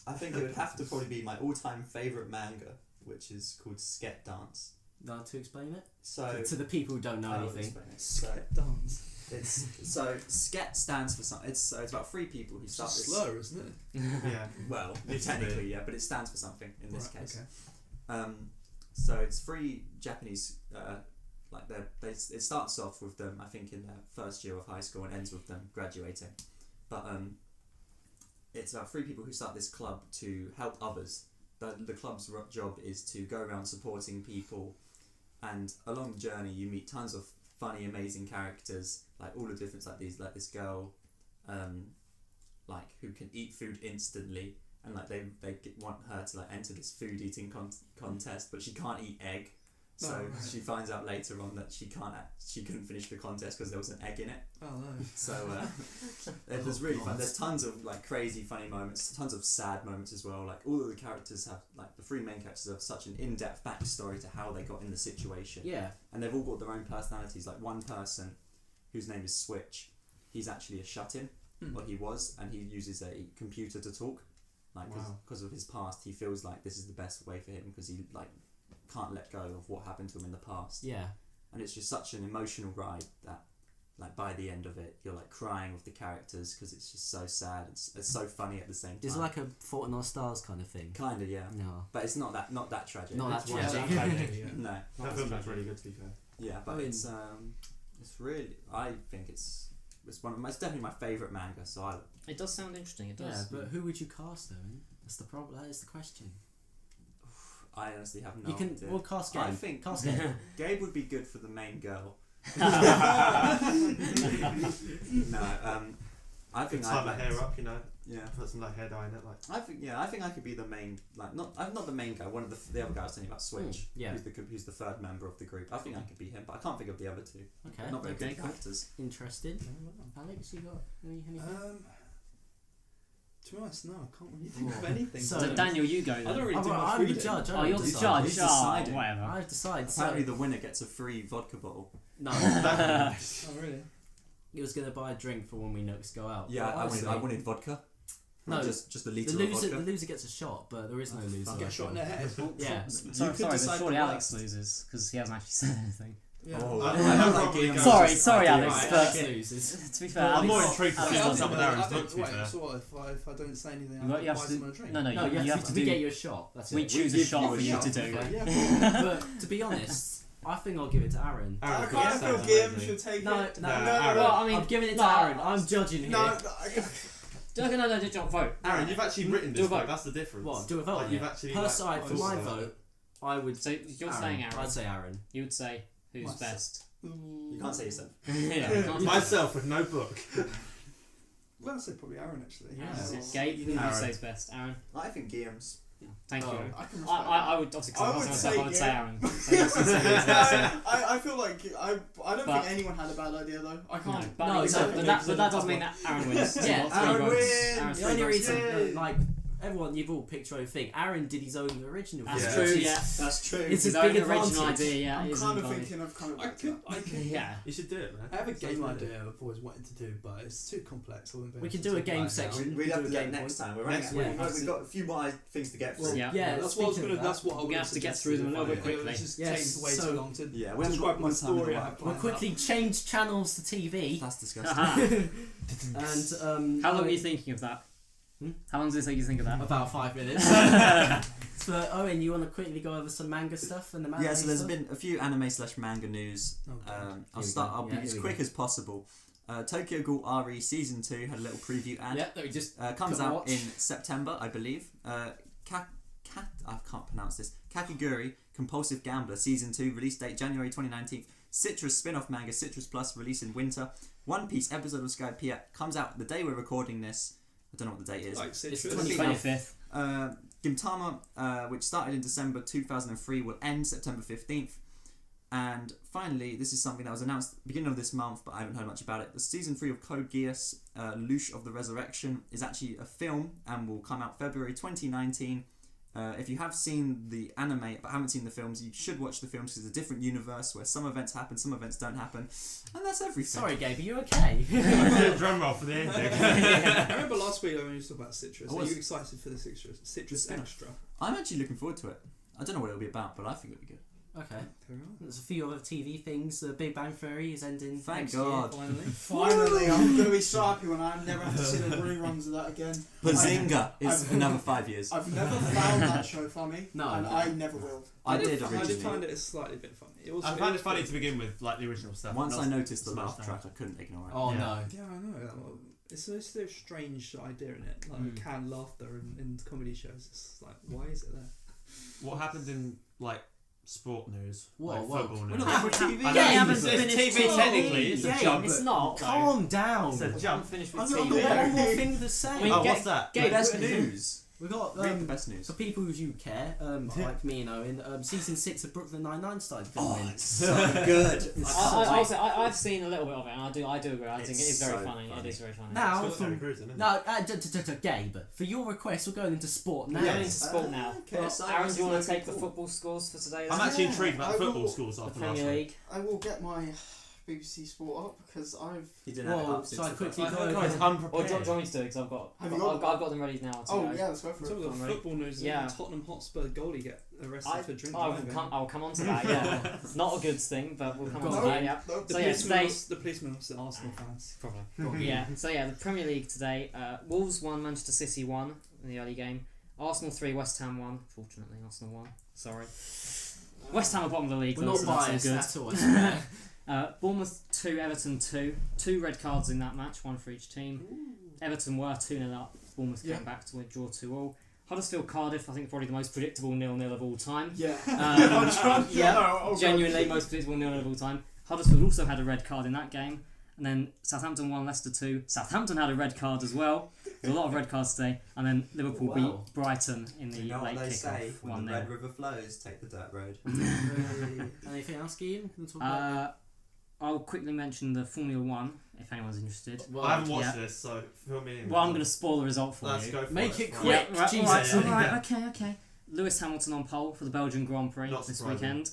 I think it would have to probably be my all-time favourite manga, which is called Sket Dance. To explain it? So to the people who don't know anything. Sket Dance. So SCET stands for something. It's about 3 people who start It's a this. slur, isn't it? Yeah. Well, technically, yeah, but it stands for something in this Right, case. okay. So it's 3 Japanese. It starts off with them, I think, in their first year of high school and ends with them graduating. But it's about 3 people who start this club to help others. The club's job is to go around supporting people, and along the journey you meet tons of funny, amazing characters, like all the different, like this girl, like who can eat food instantly, and like they want her to like enter this food eating contest, but she can't eat egg. So she finds out later on that she couldn't finish the contest because there was an egg in it. Oh no. So there's really fun. There's tons of like crazy funny moments, tons of sad moments as well. Like all of the characters have, like the 3 main characters have such an in-depth backstory to how they got in the situation. Yeah. And they've all got their own personalities. Like one person, whose name is Switch, he's actually a shut-in, or he was, and he uses a computer to talk. Like because of his past, he feels like this is the best way for him because he like can't let go of what happened to him in the past. Yeah. And it's just such an emotional ride that, like, by the end of it, you're like crying with the characters because it's just so sad. It's so funny at the same time. It's like a Fault in Our Stars kind of thing. Kind of, yeah. No. But it's not that tragic. Not that It's tragic. No. That film looks really good, to be fair. Yeah, but I mean, it's really, I think it's definitely my favourite manga. So It does sound interesting. It Yeah, does. but who would you cast though? That's the problem. That is the question. I honestly have no You can. idea. We'll cast Gabe. I think Cast Gabe. Gabe would be good for the main girl. No, I think Tie I'd my like hair up, you know. Yeah. Put some like hair dye in it, like. I think I could be the main, like not the main guy. One of the other guy I was telling you about, Switch. Yeah. Who's the 3rd member of the group. I think I could be him, but I can't think of the other 2. Okay. Not very Okay, good cool. actors. Interested. Alex, you got anything? To be honest, no, I can't really think of anything. So Daniel, you go then. I don't really do much I'm the reading. judge. Oh, you're the judge. Who's Oh, deciding? whatever. I decide. Apparently, the winner gets a free vodka bottle. No. Oh really? He was gonna buy a drink for when we next go out. Yeah, But I wanted vodka. No, just a litre the of loser. vodka. The loser gets a shot, but there is no loser. Get shot in the head. Yeah. Sorry, could but decide surely the Alex worst. loses because he hasn't actually said anything. Yeah. Oh, I don't like probably Guillaume. go- Sorry, Alex. Right, but Alex loses. to be fair, I'm Alex, more intrigued to Alex see does what's up with it. Aaron's book, to be Wait, fair. so what if I don't say anything? You I have buy to do- someone a drink? No, No, you have to we do. get you a shot. That's We it. choose a give shot you for a you shot. to do. Okay, yeah. But to be honest, I think I'll give it to Aaron. I Aaron, kind of feel sounds Guillaume amazing. should take No, it. no, Aaron. Well, I mean, I'm giving it to no, Aaron. I'm judging here. No, No, don't vote. Aaron, you've actually written Do this a vote. book, that's the difference. What? Do a vote? Like, on you've it? actually, Per like, side, for thought my about it. vote, I would. So you're saying Aaron. I'd say Aaron. You would say who's Myself. best. You can't say yourself. Yeah, you can't say Myself with no book. Well, I'd say probably Aaron actually. Yeah. Gabe, who would you Aaron. say is best? Aaron. I think Guillaume's. Thank Oh. you. I can respect I would obviously. I Cause would myself, say I would say yeah. Aaron. So you obviously say who's best, yeah. I feel like I don't But- think anyone had a bad idea though. I No, can't. but, No, exactly. but that does mean that Aaron wins. So Yeah, you've got 3 Aaron votes. wins. Aaron's The 3 only votes. reason, Yay. like everyone, you've all picked your own thing. Aaron did his own original. That's thing, Yeah. true. which is- Yeah. That's true. It's His a big own original advantage. idea. Yeah, I'm is kind of involved. thinking of coming I back to could, that. I could. Yeah. You should do it, man. I have a Sounds game really idea I've always wanted to do, but it's too complex. I wouldn't be We able can to do a talk game about it now. section. We'd have to Do do a it game next point. time. We're Next running. week. We've got a few more things to get through. Yeah. Yeah, That's what I was speaking gonna. of That's that, what I we would have to get through them a little bit quickly. It just Yes, takes way so- too long to Yeah, we haven't describe got my much time in story. the I have world. We'll planned quickly change channels to TV. That's disgusting. And How long are you thinking of that? Hmm? How long does it take you to think of that? About 5 minutes. So Owen, you want to quickly go over some manga stuff and the manga Yeah, so there's stuff? been a few anime/manga news. Oh, God. I'll we start. go. I'll be Yeah, as here we quick go. as possible. Tokyo Ghoul RE Season 2 had a little preview ad. Yeah, let me just Comes put my out watch. in September, I believe. I can't pronounce this. Kakiguri Compulsive Gambler Season 2 release date January 2019. Citrus spin-off manga Citrus Plus release in winter. One Piece episode of Sky Pia comes out the day we're recording this. I don't know what the date is. Like It's citrus. 25th. Gintama, which started in December 2003, will end September 15th. And finally, this is something that was announced beginning of this month, but I haven't heard much about it. The season 3 of Code Geass, Lush of the Resurrection, is actually a film and will come out February 2019. If you have seen the anime but haven't seen the films, you should watch the films because it's a different universe where some events happen, some events don't happen, and that's everything. Sorry, Gabe, are you okay? Drum roll for the ending. I remember last week when you talked about citrus. I Are was. you excited for the citrus The spin-off. extra? I'm actually looking forward to it. I don't know what it'll be about, but I think it'll be good. Okay. There's a few other TV things. The Big Bang Theory is ending. Thank next God. Year, Finally, I'm going to be so happy when I never have to see the reruns of that again. Bazinga! It's another 5 years. I've never found that show funny. No. And I never will. I did I did originally. find it a slightly bit funny. I found it funny to begin with, like the original stuff. Once I noticed the Smash laugh that. track, I couldn't ignore it. Oh Yeah. no. Yeah, I know. It's a strange idea in it, like Mm. canned laughter in comedy shows. It's like, why is it there? What happened in like sport news? Whoa, like whoa. football We're news? not for TV. I know Yeah, it's- haven't it's finished TV TV. technically. It's a Yeah, jump. It's not. Calm down. It's a I'm jump. finished with I've got TV. one more thing to say. I mean, Oh, Ga- what's that? Gabe, Best we- news. We got Read the best news. for people who care, like me and Owen. Season 6 of Brooklyn Nine-Nine started filming. Oh, it's so good. I've seen a little bit of it, and I do agree. I think it is It's very so funny. funny. It is very funny. Now, It's got Terry Crews in, isn't it? no, Gabe, for your request, we're going into sport now. We're going into sport now. KSI Aaron, do you want versus to take the Liverpool. football scores for today? I'm actually intrigued about I the football will- scores the after last Premier week. League. I will get my BBC Sport up because I've. He didn't have it Whoa, up so since I the quickly first- go over. Guys, Or do you unprepared. want me to do it? Because I've Have you got- got them ready now. To Oh go. yeah, let's go for Some it. of the I'm ready. football news. Yeah. Tottenham Hotspur goalie get arrested for drinking. I'll come on to that. Yeah, it's not a good thing, but we'll come on to No. that. Yeah, No, The So, yeah, policeman, today- the policeman was the Arsenal fans. probably. Yeah. So yeah, the Premier League today. Wolves 1, Manchester City 1 in the early game. Arsenal 3, West Ham 1. Fortunately, Arsenal 1. Sorry. West Ham are bottom of the league. We're though, not so that's biased all good. at all. I swear. Bournemouth 2, Everton 2. 2 red cards in that match, 1 for each team. Everton were 2-0 up. Bournemouth Yeah. came back to draw 2-2. Huddersfield Cardiff, I think probably the most predictable 0-0 of all time. Yeah. Yeah, genuinely most predictable 0-0 of all time. Huddersfield also had a red card in that game. And then Southampton 1, Leicester 2. Southampton had a red card as well. There's a lot of red cards today. And then Liverpool Wow. beat Brighton in the You know late what they say? kickoff. When the 1-0. Red River flows, take the dirt road. Anything else, Guillaume? Can we talk about? I'll quickly mention the Formula 1 if anyone's interested. Well, I haven't watched yeah. this, so fill me in. Well, I'm going to spoil the result for Let's you. go for Make it Right. quick. Yeah, right, Jesus. okay. Lewis Hamilton on pole for the Belgian Grand Prix Not this surprising. weekend.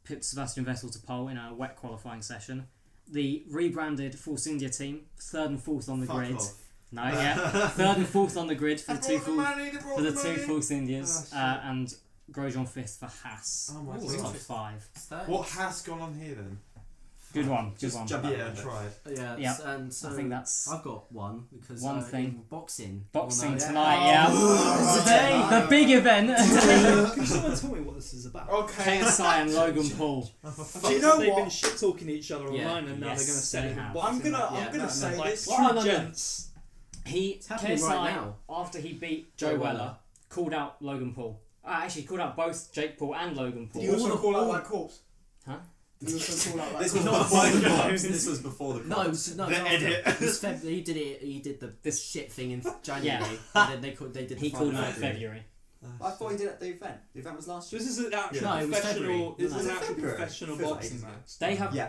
Pipped Sebastian Vettel to pole in a wet qualifying session. The rebranded Force India team, 3rd and 4th on the Fuck grid. off. No, yeah, 3rd and 4th on the grid for the two They two Force Indias, Oh, shit. and Grosjean 5th for Haas. Oh my It's God. top 5. What has gone on here then? Good one. Just jump Yeah, out. tried. Yeah, Yeah. And so I think that's I've got one because one thing. in boxing. boxing Oh, no. tonight. Yeah, Today. the big event. Can someone tell me what this is about? Okay. KSI and Logan Paul. Do you know They've what? been shit talking each other Yeah. online, and now Yes, they're going to set they it in have. boxing. I'm gonna say like this. true Well, no. gents. He happening KSI right now. after he beat Joe Weller called out Logan Paul. Actually, called out both Jake Paul and Logan Paul. Did you also call out that corpse? Huh? Did you also call out that This was corpse? before the cops. This was before the No, cops. no, The after. edit. It was he did it. He did this shit thing in January. Yeah. And then they did. He the called final out in February. February. I thought he did it at the event. The event was last So year. this is an actual No, it was professional. February. This No, is an no. actual February. professional Feels like boxing ages. match. They have, Yeah,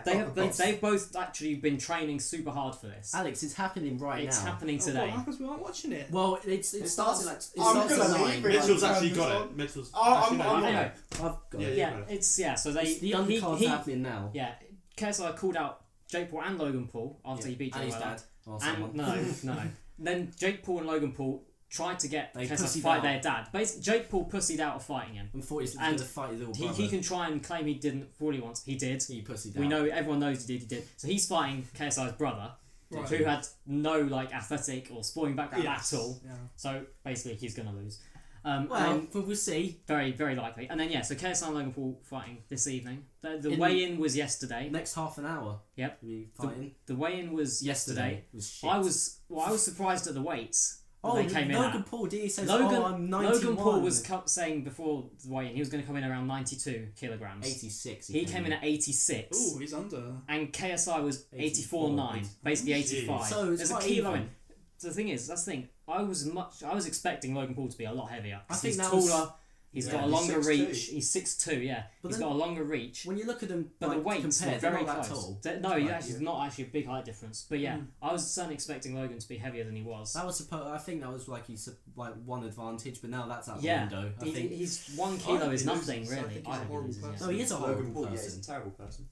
they've both actually been training super hard for this. Alex, it's happening right It's now. happening Oh, today. what happens? We aren't watching it. Well, it It starts. started like. It I'm starts gonna at leave 9. it. Mitchell's actually Turn got this it. on. Mitchell's. Oh, actually, I'm- no, I'm- you Anyway, I've got Yeah, it. you yeah, got it. it's so they It's the undercard's he- happening now. yeah. KSI called out Jake Paul and Logan Paul after he beat Joe and his Weller. dad or someone. And no. Then Jake Paul and Logan Paul tried to get They KSI to pussied fight out. their dad. Basically, Jake Paul pussied out of fighting him. And thought he was And going to fight his little He, brother. he can try and claim he didn't for all he wants. He did. He pussied We out. know, everyone knows he did. So he's fighting KSI's brother, Right. who had no athletic or sporting background Yes. at all. Yeah. So basically, he's gonna lose. And Well, then we'll see. very, very likely. And then so KSI and Logan Paul fighting this evening. The In- weigh-in was yesterday. Next half an hour. Yep. We'll be fighting. The weigh-in was yesterday. Was shit. I was surprised at the weights that Oh, they came in Logan at. Paul. He says, Logan, "Oh, I'm 91." Logan Paul was saying before the weigh-in he was going to come in around 92 kilograms. 86. He came in at 86. Ooh, he's under. And KSI was 84.9, 84. basically Jeez. 85. So it's There's a quite kilo even. in. So the thing is, that's the thing. I was expecting Logan Paul to be a lot heavier. I think he's that taller. was- He's Yeah, got a he's longer 6'2". reach. He's 6'2", yeah. But He's then- got a longer reach. When you look at them, But the like, weights were compared, very they're not close. that tall. No, Like, actually, not actually a big height difference. But yeah, I was certainly expecting Logan to be heavier than he was. That was I think that was like one advantage, but now that's out the Yeah, window. I think. he's 1 kilo think is he nothing loses. I really. think he's a think he horrible loses, yeah. person. No, he is a Logan horrible Paul, yeah, he's person. a terrible person.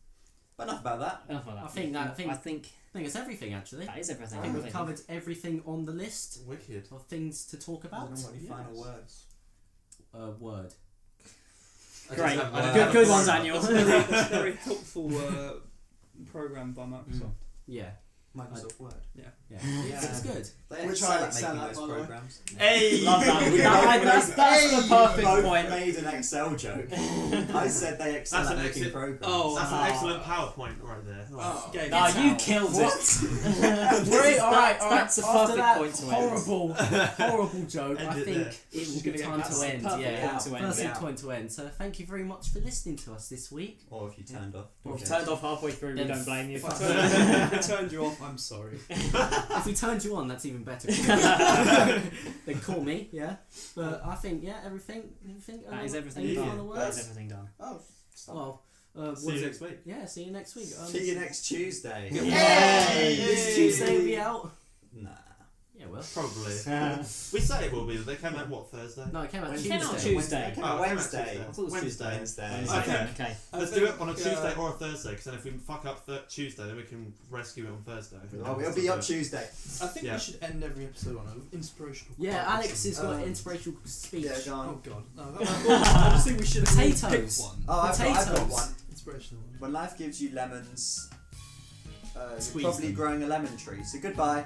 But enough about that. Enough of that. I think I think I think it's everything actually. that is everything. I think we've really. covered everything on the list Wicked. of things to talk I about. don't know any final Yes. words. Word. Great. I don't Good have one, a Daniel. It's a very helpful program by Microsoft. Yeah. Microsoft Word. Yeah. Yeah. It's good. They Which excel I at excel making at, those by the way. programs. Hey! Love that. That's the perfect Both point. made an Excel joke. I said they excel That's at an making exit- programs. Oh, That's an excellent PowerPoint right there. Oh. Okay, No, get you out. killed What? it. Great, alright, That's a After perfect that point to end. horrible joke, I End it think there. it will Just be gonna time get to that end. perfect Yeah, point to end, perfect yeah. point to end. So thank you very much for listening to us this week. Or if you turned off. Well, if Okay. you turned off halfway through, we Then don't blame you. If I turned you off, I'm sorry. If we turned you on, that's even better. Then call me, yeah. But I think, yeah, everything. That is everything any done. final That is words? everything done. Oh, stop. Well, See was you it- next week. Yeah, see you next week. See you next Tuesday. Yay! This Tuesday will be out. Nah. Yeah, well. Probably. We say it will be. They came out what, Thursday? No, it came out It Tuesday. came out Tuesday. It came Oh, out it came out Wednesday. Tuesday. I thought it was Wednesday. Wednesday. Okay. Okay. Let's do it on a Tuesday or a Thursday, because then if we fuck up Tuesday, then we can rescue it on Thursday. Oh, it'll be up Tuesday. I think Yeah. we should end every episode on an inspirational. Yeah, quote or Alex has got something. an inspirational speech. Yeah, go Oh on. god. No, I just think we should Potatoes. pick one. Oh, I've got Potatoes. one. Inspirational one. When life gives you lemons, you're Squeeze probably them. growing a lemon tree. So goodbye.